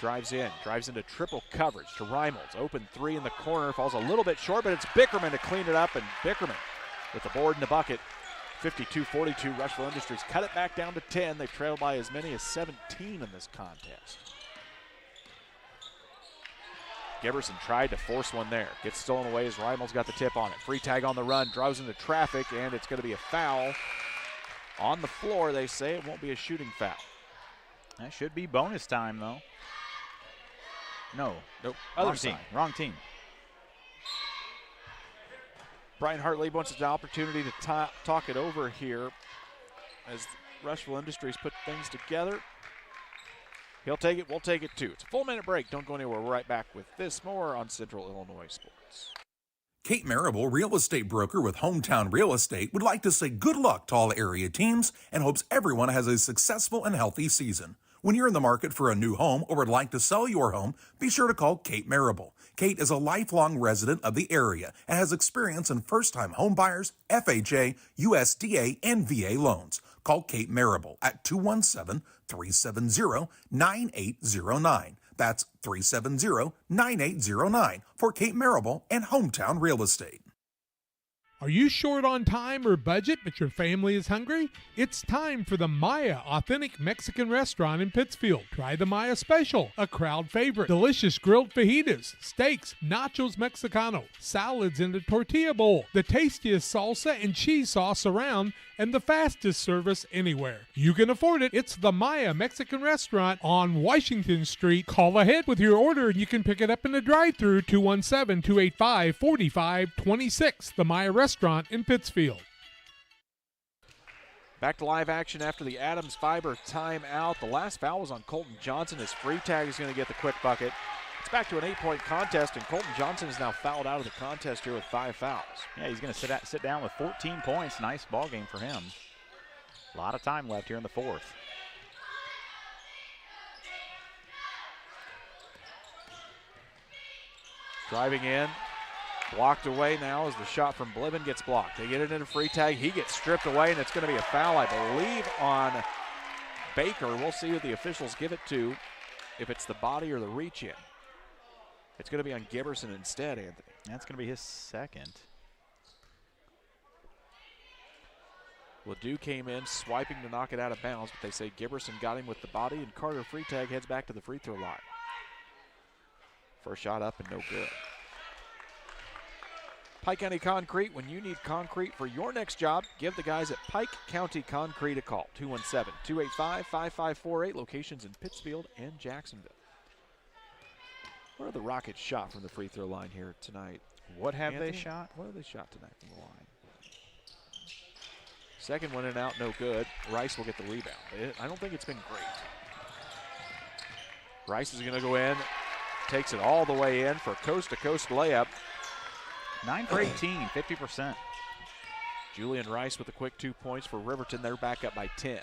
Drives into triple coverage to Reimels. Open 3 in the corner. Falls a little bit short, but it's Bickerman to clean it up, and Bickerman with the board in the bucket. 52-42. Rushville Industries cut it back down to 10. They've trailed by as many as 17 in this contest. Giberson tried to force one there. Gets stolen away as Reimel's got the tip on it. Freitag on the run, drives into traffic, and it's going to be a foul. On the floor, they say it won't be a shooting foul. That should be bonus time, though. No. Nope. Other team. Wrong team. Brian Hartley wants an opportunity to talk it over here as Rushville Industries put things together. He'll take it. We'll take it, too. It's a full minute break. Don't go anywhere. We're right back with this more on Central Illinois Sports. Kate Marable, real estate broker with Hometown Real Estate, would like to say good luck to all area teams and hopes everyone has a successful and healthy season. When you're in the market for a new home or would like to sell your home, be sure to call Kate Marable. Kate is a lifelong resident of the area and has experience in first-time home buyers, FHA, USDA, and VA loans. Call Kate Marable at 217-370-9809. That's 370-9809 for Kate Marable and Hometown Real Estate. Are you short on time or budget, but your family is hungry? It's time for the Maya Authentic Mexican Restaurant in Pittsfield. Try the Maya Special, a crowd favorite. Delicious grilled fajitas, steaks, nachos Mexicano, salads in a tortilla bowl, the tastiest salsa and cheese sauce around, and the fastest service anywhere. You can afford it. It's the Maya Mexican Restaurant on Washington Street. Call ahead with your order and you can pick it up in the drive-thru, 217-285-4526. The Maya Restaurant in Pittsfield. Back to live action after the Adams Fiber timeout. The last foul was on Colton Johnson as Freitag is going to get the quick bucket. It's back to an 8-point contest, and Colton Johnson is now fouled out of the contest here with 5 fouls. Yeah, he's going to sit down with 14 points. Nice ball game for him. A lot of time left here in the fourth. Driving in. Blocked away now as the shot from Blibben gets blocked. They get it into Freitag. He gets stripped away, and it's going to be a foul, I believe, on Baker. We'll see who the officials give it to, if it's the body or the reach-in. It's going to be on Giberson instead, Anthony. That's going to be his second. Ledoux came in swiping to knock it out of bounds, but they say Giberson got him with the body, and Carter Freitag heads back to the free throw line. First shot up and no good. Pike County Concrete, when you need concrete for your next job, give the guys at Pike County Concrete a call. 217-285-5548, locations in Pittsfield and Jacksonville. What are the Rockets shot from the free throw line here tonight? What have Anthony? they shot? What have they shot tonight from the line? Second one in and out, no good. Rice will get the rebound. I don't think it's been great. Rice is going to go in, takes it all the way in for a coast-to-coast layup. 9 for 18, 50%. Julian Rice with a quick 2 points for Riverton. They're back up by 10.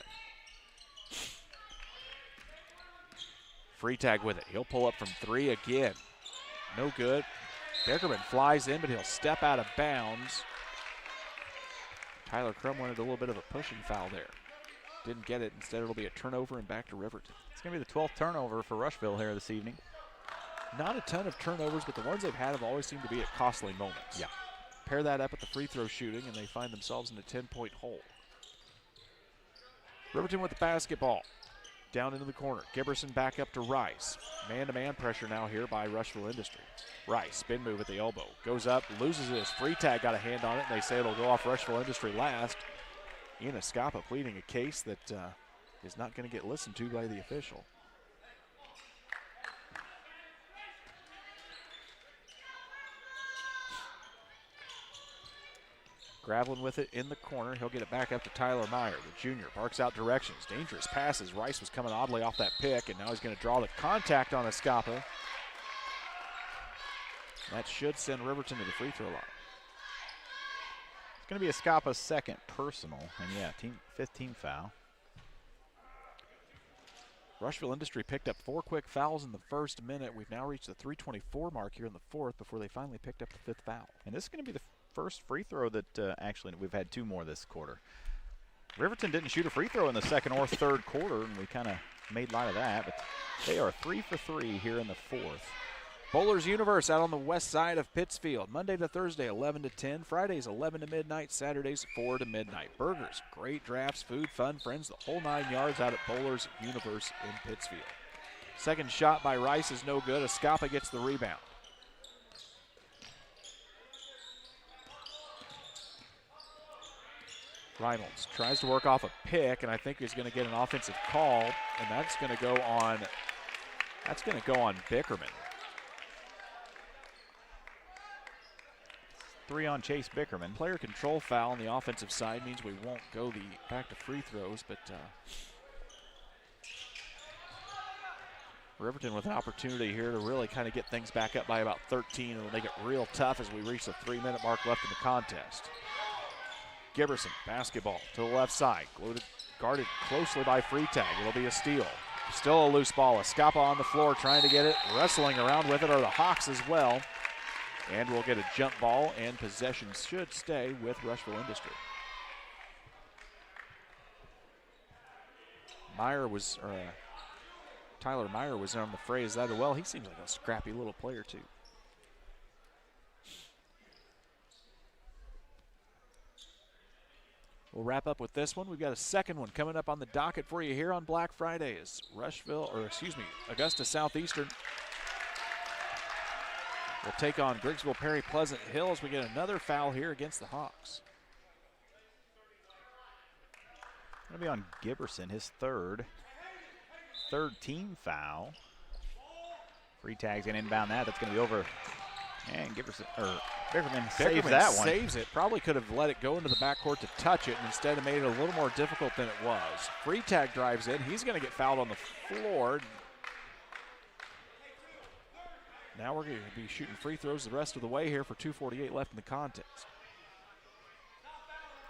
Freitag with it. He'll pull up from 3 again. No good. Beckerman flies in, but he'll step out of bounds. Tyler Crum wanted a little bit of a pushing foul there. Didn't get it. Instead, it'll be a turnover and back to Riverton. It's going to be the 12th turnover for Rushville here this evening. Not a ton of turnovers, but the ones they've had have always seemed to be at costly moments. Yeah. Pair that up with the free throw shooting, and they find themselves in a 10-point hole. Riverton with the basketball. Down into the corner. Giberson back up to Rice. Man-to-man pressure now here by Rushville Industry. Rice, spin move at the elbow. Goes up, loses it. Freitag got a hand on it, and they say it'll go off Rushville Industry last. Ian Escapa pleading a case that is not going to get listened to by the official. Graveline with it in the corner. He'll get it back up to Tyler Meyer, the junior. Barks out directions. Dangerous passes. Rice was coming oddly off that pick, and now he's going to draw the contact on Escapa. That should send Riverton to the free throw line. It's going to be Escapa's second personal, and yeah, fifth team foul. Rushville Industry picked up 4 quick fouls in the first minute. We've now reached the 3:24 mark here in the fourth before they finally picked up the 5th foul. And this is going to be the first free throw that actually we've had 2 more this quarter. Riverton didn't shoot a free throw in the second or third quarter, and we kind of made light of that, but they are 3 for 3 here in the fourth. Bowlers Universe out on the west side of Pittsfield. Monday to Thursday, 11 to 10. Fridays, 11 to midnight. Saturdays, 4 to midnight. Burgers, great drafts, food, fun, friends, the whole 9 yards out at Bowlers Universe in Pittsfield. Second shot by Rice is no good. Escapa gets the rebound. Reynolds tries to work off a pick, and I think he's going to get an offensive call, and that's going to go on Bickerman. 3 on Chase Bickerman. Player control foul on the offensive side means we won't go back to free throws, but Riverton with an opportunity here to really kind of get things back up by about 13. It'll make it real tough as we reach the 3-minute mark left in the contest. Giberson, basketball to the left side, guarded closely by Freitag. It'll be a steal. Still a loose ball. Escapa on the floor trying to get it. Wrestling around with it are the Hawks as well. And we'll get a jump ball, and possession should stay with Rushville Industry. Tyler Meyer was on the phrase that well. He seems like a scrappy little player too. We'll wrap up with this one. We've got a second one coming up on the docket for you here on Black Friday. Is Augusta Southeastern will take on Griggsville Perry Pleasant Hill as we get another foul here against the Hawks. Going to be on Giberson, his third team foul. Freitag's going to inbound that. That's going to be over. And Bickerman saves that one. Saves it. Probably could have let it go into the backcourt to touch it, and instead have made it a little more difficult than it was. Freitag drives in. He's going to get fouled on the floor. Now we're going to be shooting free throws the rest of the way here for 2:48 left in the contest.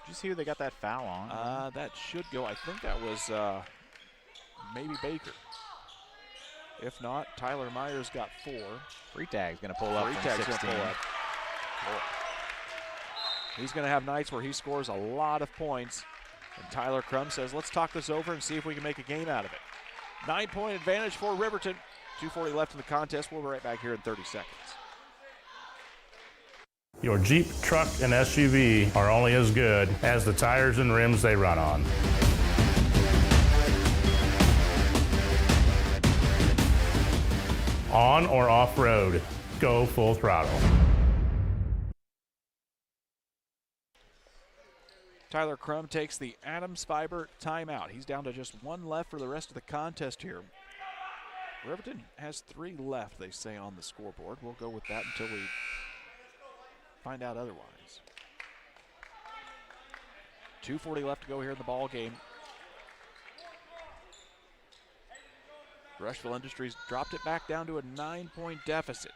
Did you see who they got that foul on? That should go. I think that was maybe Baker. If not, Tyler Myers got 4. Freetag's going to pull up. Freetag's going to pull up. He's going to have nights where he scores a lot of points. And Tyler Crum says, let's talk this over and see if we can make a game out of it. 9-point advantage for Riverton. 2:40 left in the contest. We'll be right back here in 30 seconds. Your Jeep, truck, and SUV are only as good as the tires and rims they run on. On or off-road, go full throttle. Tyler Crum takes the Adams Fiber timeout. He's down to just 1 left for the rest of the contest here. Riverton has 3 left, they say, on the scoreboard. We'll go with that until we find out otherwise. 2:40 left to go here in the ball game. Rushville Industries dropped it back down to a 9-point deficit.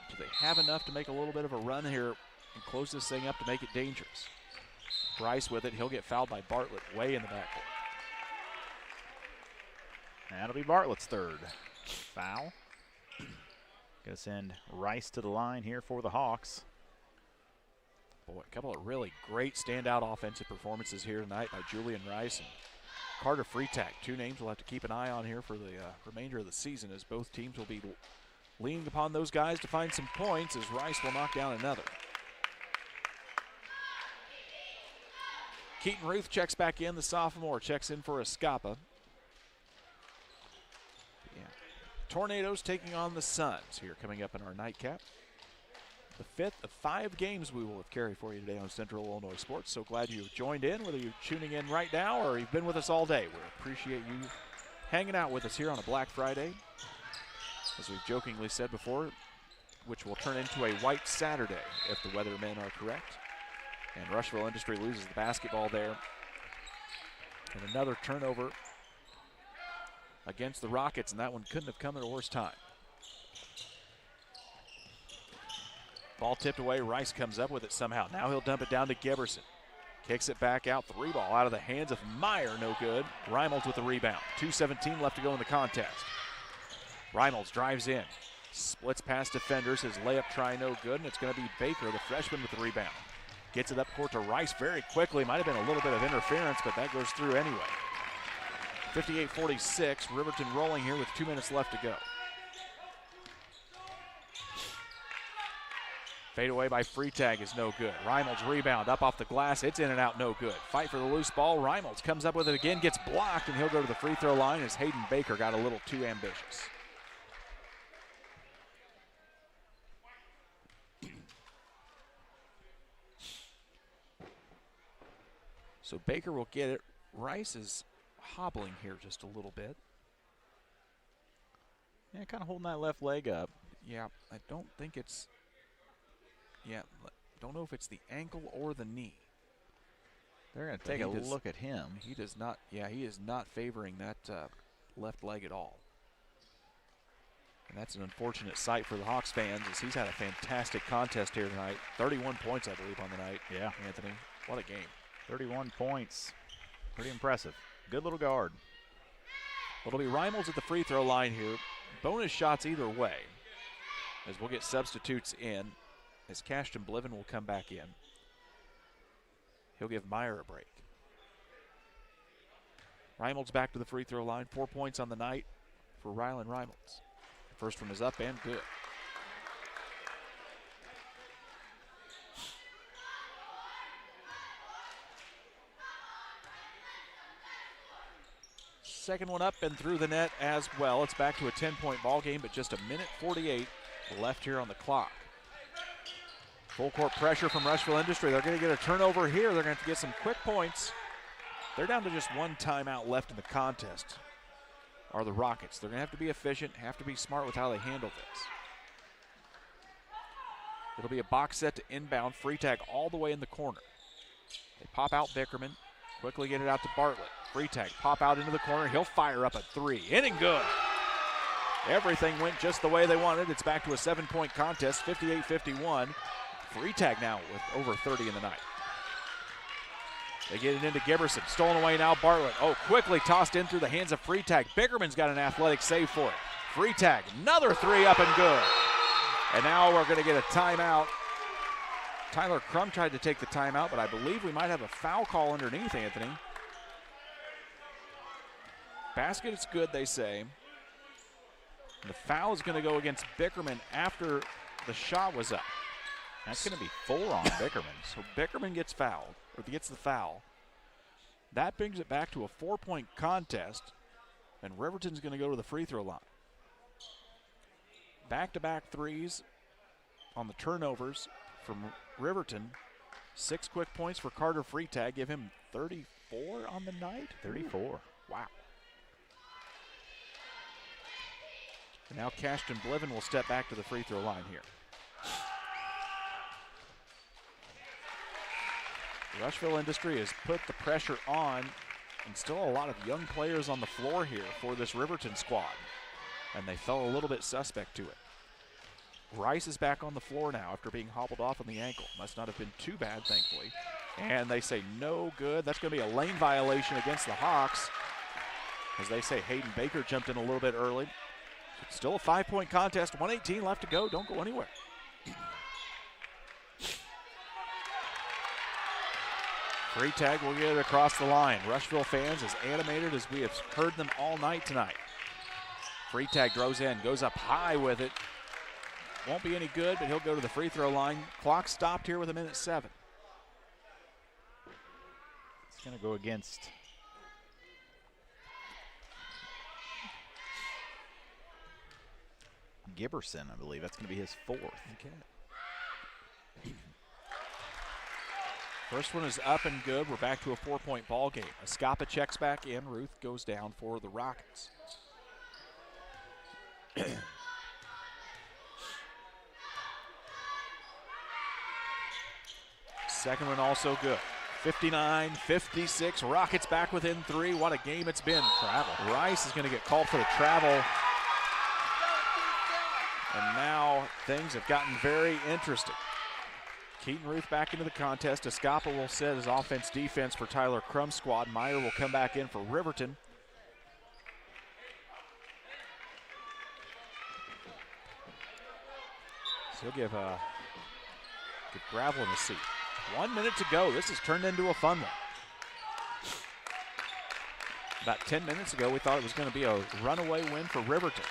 So they have enough to make a little bit of a run here and close this thing up to make it dangerous. Bryce with it. He'll get fouled by Bartlett way in the backcourt. That'll be Bartlett's 3rd foul. Going to send Rice to the line here for the Hawks. Boy, a couple of really great standout offensive performances here tonight by Julian Rice and Carter Freetag. 2 names we'll have to keep an eye on here for the remainder of the season, as both teams will be leaning upon those guys to find some points, as Rice will knock down another. Keaton Ruth checks back in. The sophomore checks in for Escapa. Yeah. Tornadoes taking on the Suns here coming up in our nightcap. The 5th of 5 games we will have carried for you today on Central Illinois Sports. So glad you've joined in, whether you're tuning in right now or you've been with us all day. We appreciate you hanging out with us here on a Black Friday, as we've jokingly said before, which will turn into a white Saturday if the weathermen are correct. And Rushville Industry loses the basketball there. And another turnover against the Rockets, and that one couldn't have come at a worse time. Ball tipped away. Rice comes up with it somehow. Now he'll dump it down to Giberson. Kicks it back out. 3 ball out of the hands of Meyer. No good. Reimolds with the rebound. 2:17 left to go in the contest. Reimolds drives in. Splits past defenders. His layup try no good, and it's going to be Baker, the freshman, with the rebound. Gets it up court to Rice very quickly. Might have been a little bit of interference, but that goes through anyway. 58-46. Riverton rolling here with 2 minutes left to go. Fade away by Freetag is no good. Reimolds rebound up off the glass. It's in and out, no good. Fight for the loose ball. Reimolds comes up with it again, gets blocked, and he'll go to the free throw line as Hayden Baker got a little too ambitious. So Baker will get it. Rice is hobbling here just a little bit. Yeah, kind of holding that left leg up. Yeah, I don't think it's... Yeah, don't know if it's the ankle or the knee. They're going to take a look at him. He does not, yeah, he is not favoring that left leg at all. And that's an unfortunate sight for the Hawks fans, as he's had a fantastic contest here tonight. 31 points, I believe, on the night. Yeah. Anthony, what a game. 31 points. Pretty impressive. Good little guard. It'll be Reimolds at the free throw line here. Bonus shots either way, as we'll get substitutes in, as Cashton Bliven will come back in. He'll give Meyer a break. Reimolds back to the free throw line. 4 points on the night for Rylan Reimolds. First one is up and good. Second one up and through the net as well. It's back to a 10-point ball game, but just 1:48 left here on the clock. Full court pressure from Rushville Industry. They're going to get a turnover here. They're going to have to get some quick points. They're down to just 1 timeout left in the contest, are the Rockets. They're going to have to be efficient, have to be smart with how they handle this. It'll be a box set to inbound. Freetag all the way in the corner. They pop out Bickerman. Quickly get it out to Bartlett. Freetag pop out into the corner. He'll fire up a 3. In and good. Everything went just the way they wanted. It's back to a 7-point contest, 58-51. Freetag now with over 30 in the night. They get it into Giberson. Stolen away now, Bartlett. Oh, quickly tossed in through the hands of Freetag. Bickerman's got an athletic save for it. Freitag, another three up and good. And now we're going to get a timeout. Tyler Crum tried to take the timeout, but I believe we might have a foul call underneath, Anthony. Basket is good, they say. And the foul is going to go against Bickerman after the shot was up. That's going to be 4 on Bickerman. So Bickerman gets fouled, or gets the foul. That brings it back to a 4-point contest, and Riverton's going to go to the free throw line. Back-to-back threes on the turnovers from Riverton. 6 quick points for Carter Freitag. Give him 34 on the night. 34. Wow. And now Cashton Bliven will step back to the free throw line here. Rushville Industry has put the pressure on, and still a lot of young players on the floor here for this Riverton squad. And they fell a little bit suspect to it. Rice is back on the floor now after being hobbled off on the ankle. Must not have been too bad, thankfully. And they say no good. That's going to be a lane violation against the Hawks. As they say, Hayden Baker jumped in a little bit early. Still a 5-point contest, 1:18 left to go. Don't go anywhere. Freitag will get it across the line. Rushville fans as animated as we have heard them all night tonight. Freitag throws in, goes up high with it. Won't be any good, but he'll go to the free throw line. Clock stopped here with 1:07. It's going to go against Giberson, I believe. That's going to be his 4th. Okay. First one is up and good. We're back to a 4-point ball game. Escapa checks back in. Ruth goes down for the Rockets. Second one also good. 59-56. Rockets back within 3. What a game it's been. Travel. Rice is going to get called for the travel. And now things have gotten very interesting. Keaton Ruth back into the contest. Escapa will set his offense-defense for Tyler Crum's squad. Meyer will come back in for Riverton. So he'll give Gravel a seat. 1 minute to go. This has turned into a fun one. About 10 minutes ago, we thought it was going to be a runaway win for Riverton.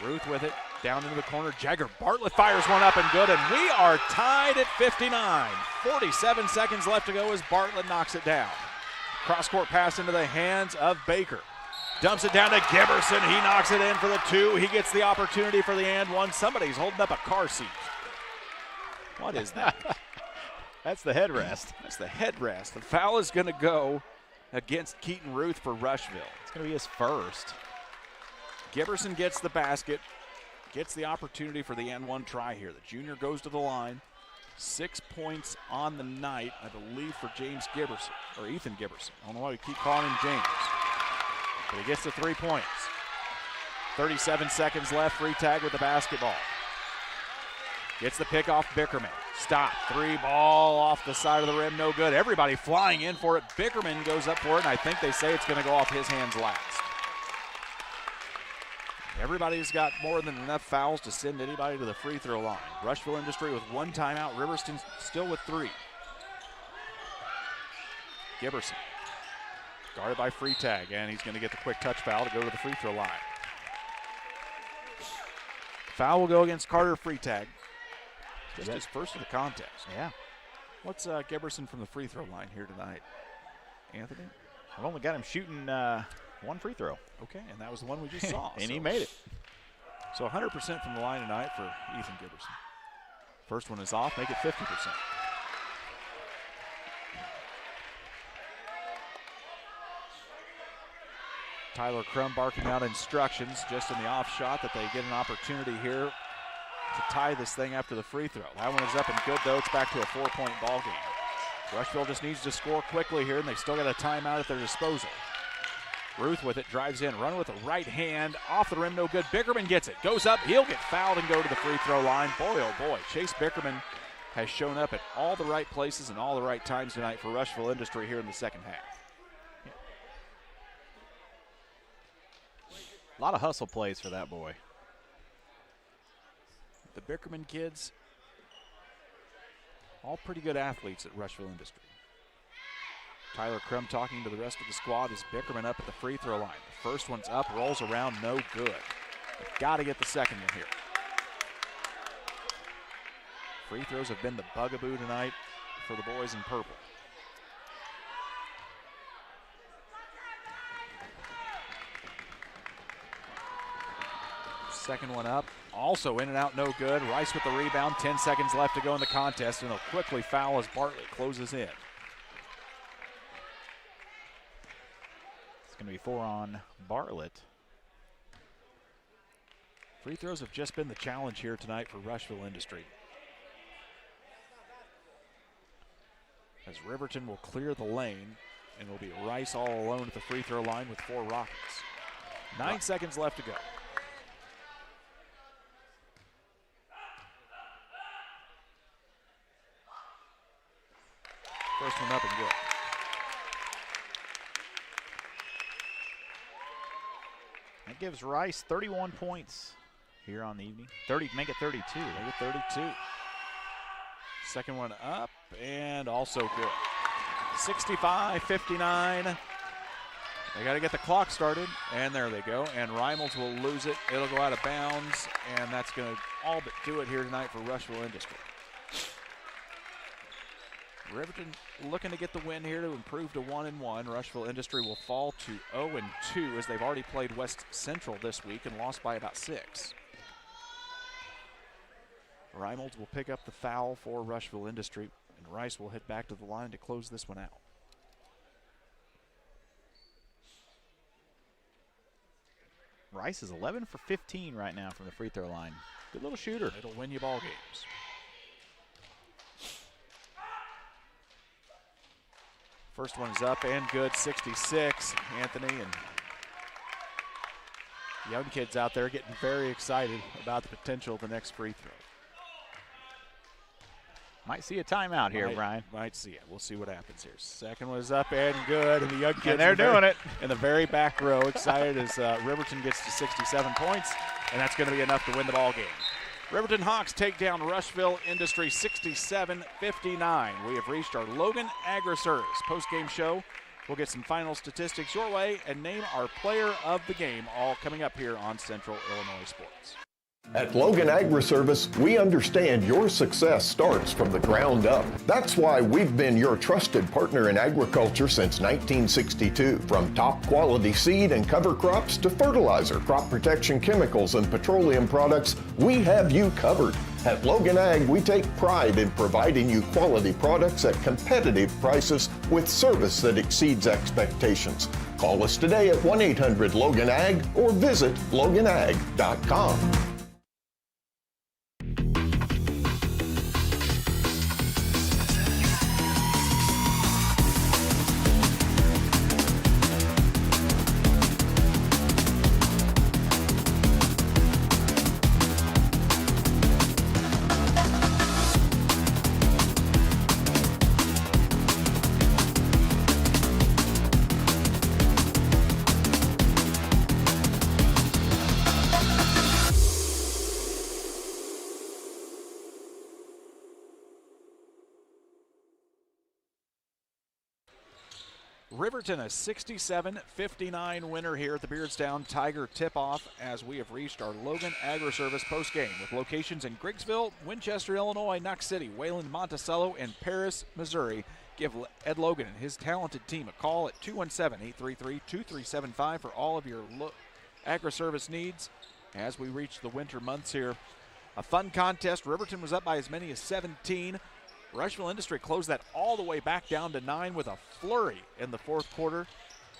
Ruth with it, down into the corner. Jagger Bartlett fires one up and good, and we are tied at 59. 47 seconds left to go as Bartlett knocks it down. Cross-court pass into the hands of Baker. Dumps it down to Giberson. He knocks it in for the 2. He gets the opportunity for the and 1. Somebody's holding up a car seat. What is that? That's the headrest. That's the headrest. The foul is going to go against Keaton Ruth for Rushville. It's going to be his 1st. Giberson gets the basket, gets the opportunity for the N1 try here. The junior goes to the line. 6 points on the night, I believe, for James Giberson, or Ethan Giberson. I don't know why we keep calling him James. But he gets the 3 points. 37 seconds left. Freitag with the basketball. Gets the pick off Bickerman. Stop. 3 ball off the side of the rim. No good. Everybody flying in for it. Bickerman goes up for it, and I think they say it's going to go off his hands last. Everybody's got more than enough fouls to send anybody to the free throw line. Rushville Industry with 1 timeout. Riverton still with 3. Giberson. Guarded by Freitag, and he's going to get the quick touch foul to go to the free throw line. Foul will go against Carter Freitag. Just his first of the contest. Yeah. What's Giberson from the free throw line here tonight? Anthony? I've only got him shooting 1 free throw. Okay, and that was the one we just saw. And he made it. So 100% from the line tonight for Ethan Giberson. First one is off, make it 50%. Tyler Crum barking out instructions just in the off shot that they get an opportunity here to tie this thing after the free throw. That one is up and good, though. It's back to a 4-point ball game. Rushville just needs to score quickly here, and they still got a timeout at their disposal. Ruth with it, drives in, run with the right hand, off the rim, no good. Bickerman gets it, goes up, he'll get fouled and go to the free throw line. Boy, oh boy, Chase Bickerman has shown up at all the right places and all the right times tonight for Rushville Industry here in the second half. A lot of hustle plays for that boy. The Bickerman kids, all pretty good athletes at Rushville Industry. Tyler Crum talking to the rest of the squad as Bickerman up at the free throw line. The first one's up, rolls around, no good. They've got to get the second one here. Free throws have been the bugaboo tonight for the boys in purple. Second one up, also in and out, no good. Rice with the rebound, 10 seconds left to go in the contest, and they'll quickly foul as Bartlett closes in. It's going to be 4 on Bartlett. Free throws have just been the challenge here tonight for Rushville Industry. As Riverton will clear the lane, and it'll be Rice all alone at the free throw line with 4 Rockets. 9 seconds left to go. First one up and good. That gives Rice 31 points here on the evening. Make it 32. Make it 32. Second one up and also good. 65-59. They got to get the clock started, and there they go. And Reimels will lose it. It'll go out of bounds, and that's going to all but do it here tonight for Rushville Industry. Riverton looking to get the win here to improve to 1-1. Rushville Industry will fall to 0-2 as they've already played West Central this week and lost by about 6. Reimels will pick up the foul for Rushville Industry, and Rice will head back to the line to close this one out. Rice is 11 for 15 right now from the free throw line. Good little shooter. It'll win you ball games. First one's up and good, 66. Anthony and young kids out there getting very excited about the potential of the next free throw. Might see a timeout here, Brian. Might see it. We'll see what happens here. Second one is up and good. And the young kids they're doing it. In the very back row, excited as Riverton gets to 67 points, and that's going to be enough to win the ball game. Riverton Hawks take down Rushville Industry 67-59. We have reached our Logan Agri-Service post-game show. We'll get some final statistics your way and name our player of the game, all coming up here on Central Illinois Sports. At Logan Agri-Service, we understand your success starts from the ground up. That's why we've been your trusted partner in agriculture since 1962. From top quality seed and cover crops to fertilizer, crop protection chemicals, and petroleum products, we have you covered. At Logan Ag, we take pride in providing you quality products at competitive prices with service that exceeds expectations. Call us today at 1-800-LOGAN-AG or visit loganag.com. Riverton, a 67-59 winner here at the Beardstown Tiger tip-off as we have reached our Logan Agri-Service postgame with locations in Griggsville, Winchester, Illinois, Knox City, Wayland, Monticello, and Paris, Missouri. Give Ed Logan and his talented team a call at 217-833-2375 for all of your agri-service needs as we reach the winter months here. A fun contest. Riverton was up by as many as 17. Rushville Industry closed that all the way back down to 9 with a flurry in the fourth quarter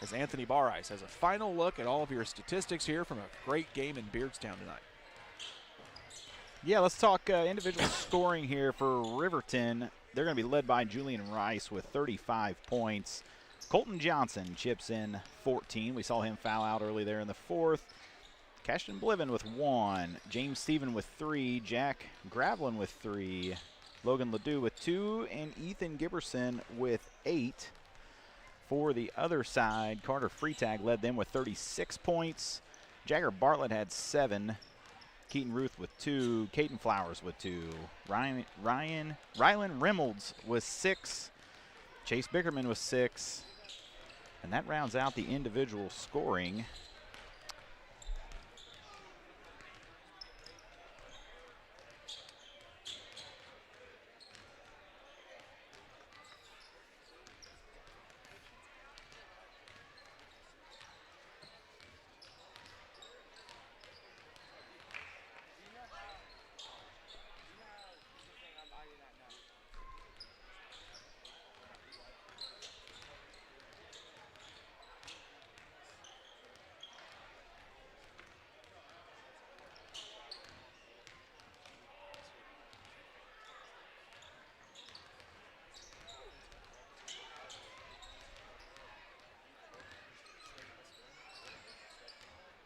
as Anthony Barrice has a final look at all of your statistics here from a great game in Beardstown tonight. Yeah, let's talk individual scoring here for Riverton. They're going to be led by Julian Rice with 35 points. Colton Johnson chips in 14. We saw him foul out early there in the fourth. Cashton Bliven with 1. James Stephen with 3. Jack Gravlin with 3. Logan Ledoux with 2, and Ethan Giberson with 8. For the other side, Carter Freetag led them with 36 points. Jagger Bartlett had 7. Keaton Ruth with 2. Caden Flowers with 2. Rylan Reynolds with 6. Chase Bickerman with 6. And that rounds out the individual scoring.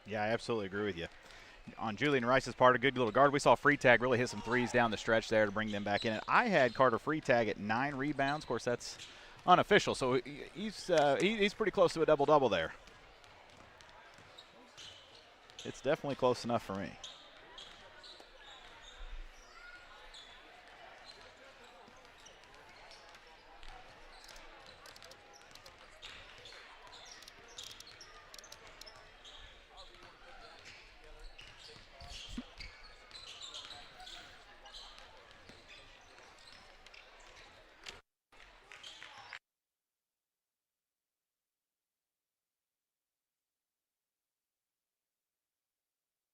Yeah, I absolutely agree with you. On Julian Rice's part, a good little guard. We saw Freetag really hit some threes down the stretch there to bring them back in. And I had Carter Freetag at 9 rebounds. Of course, that's unofficial, so he's pretty close to a double-double there. It's definitely close enough for me.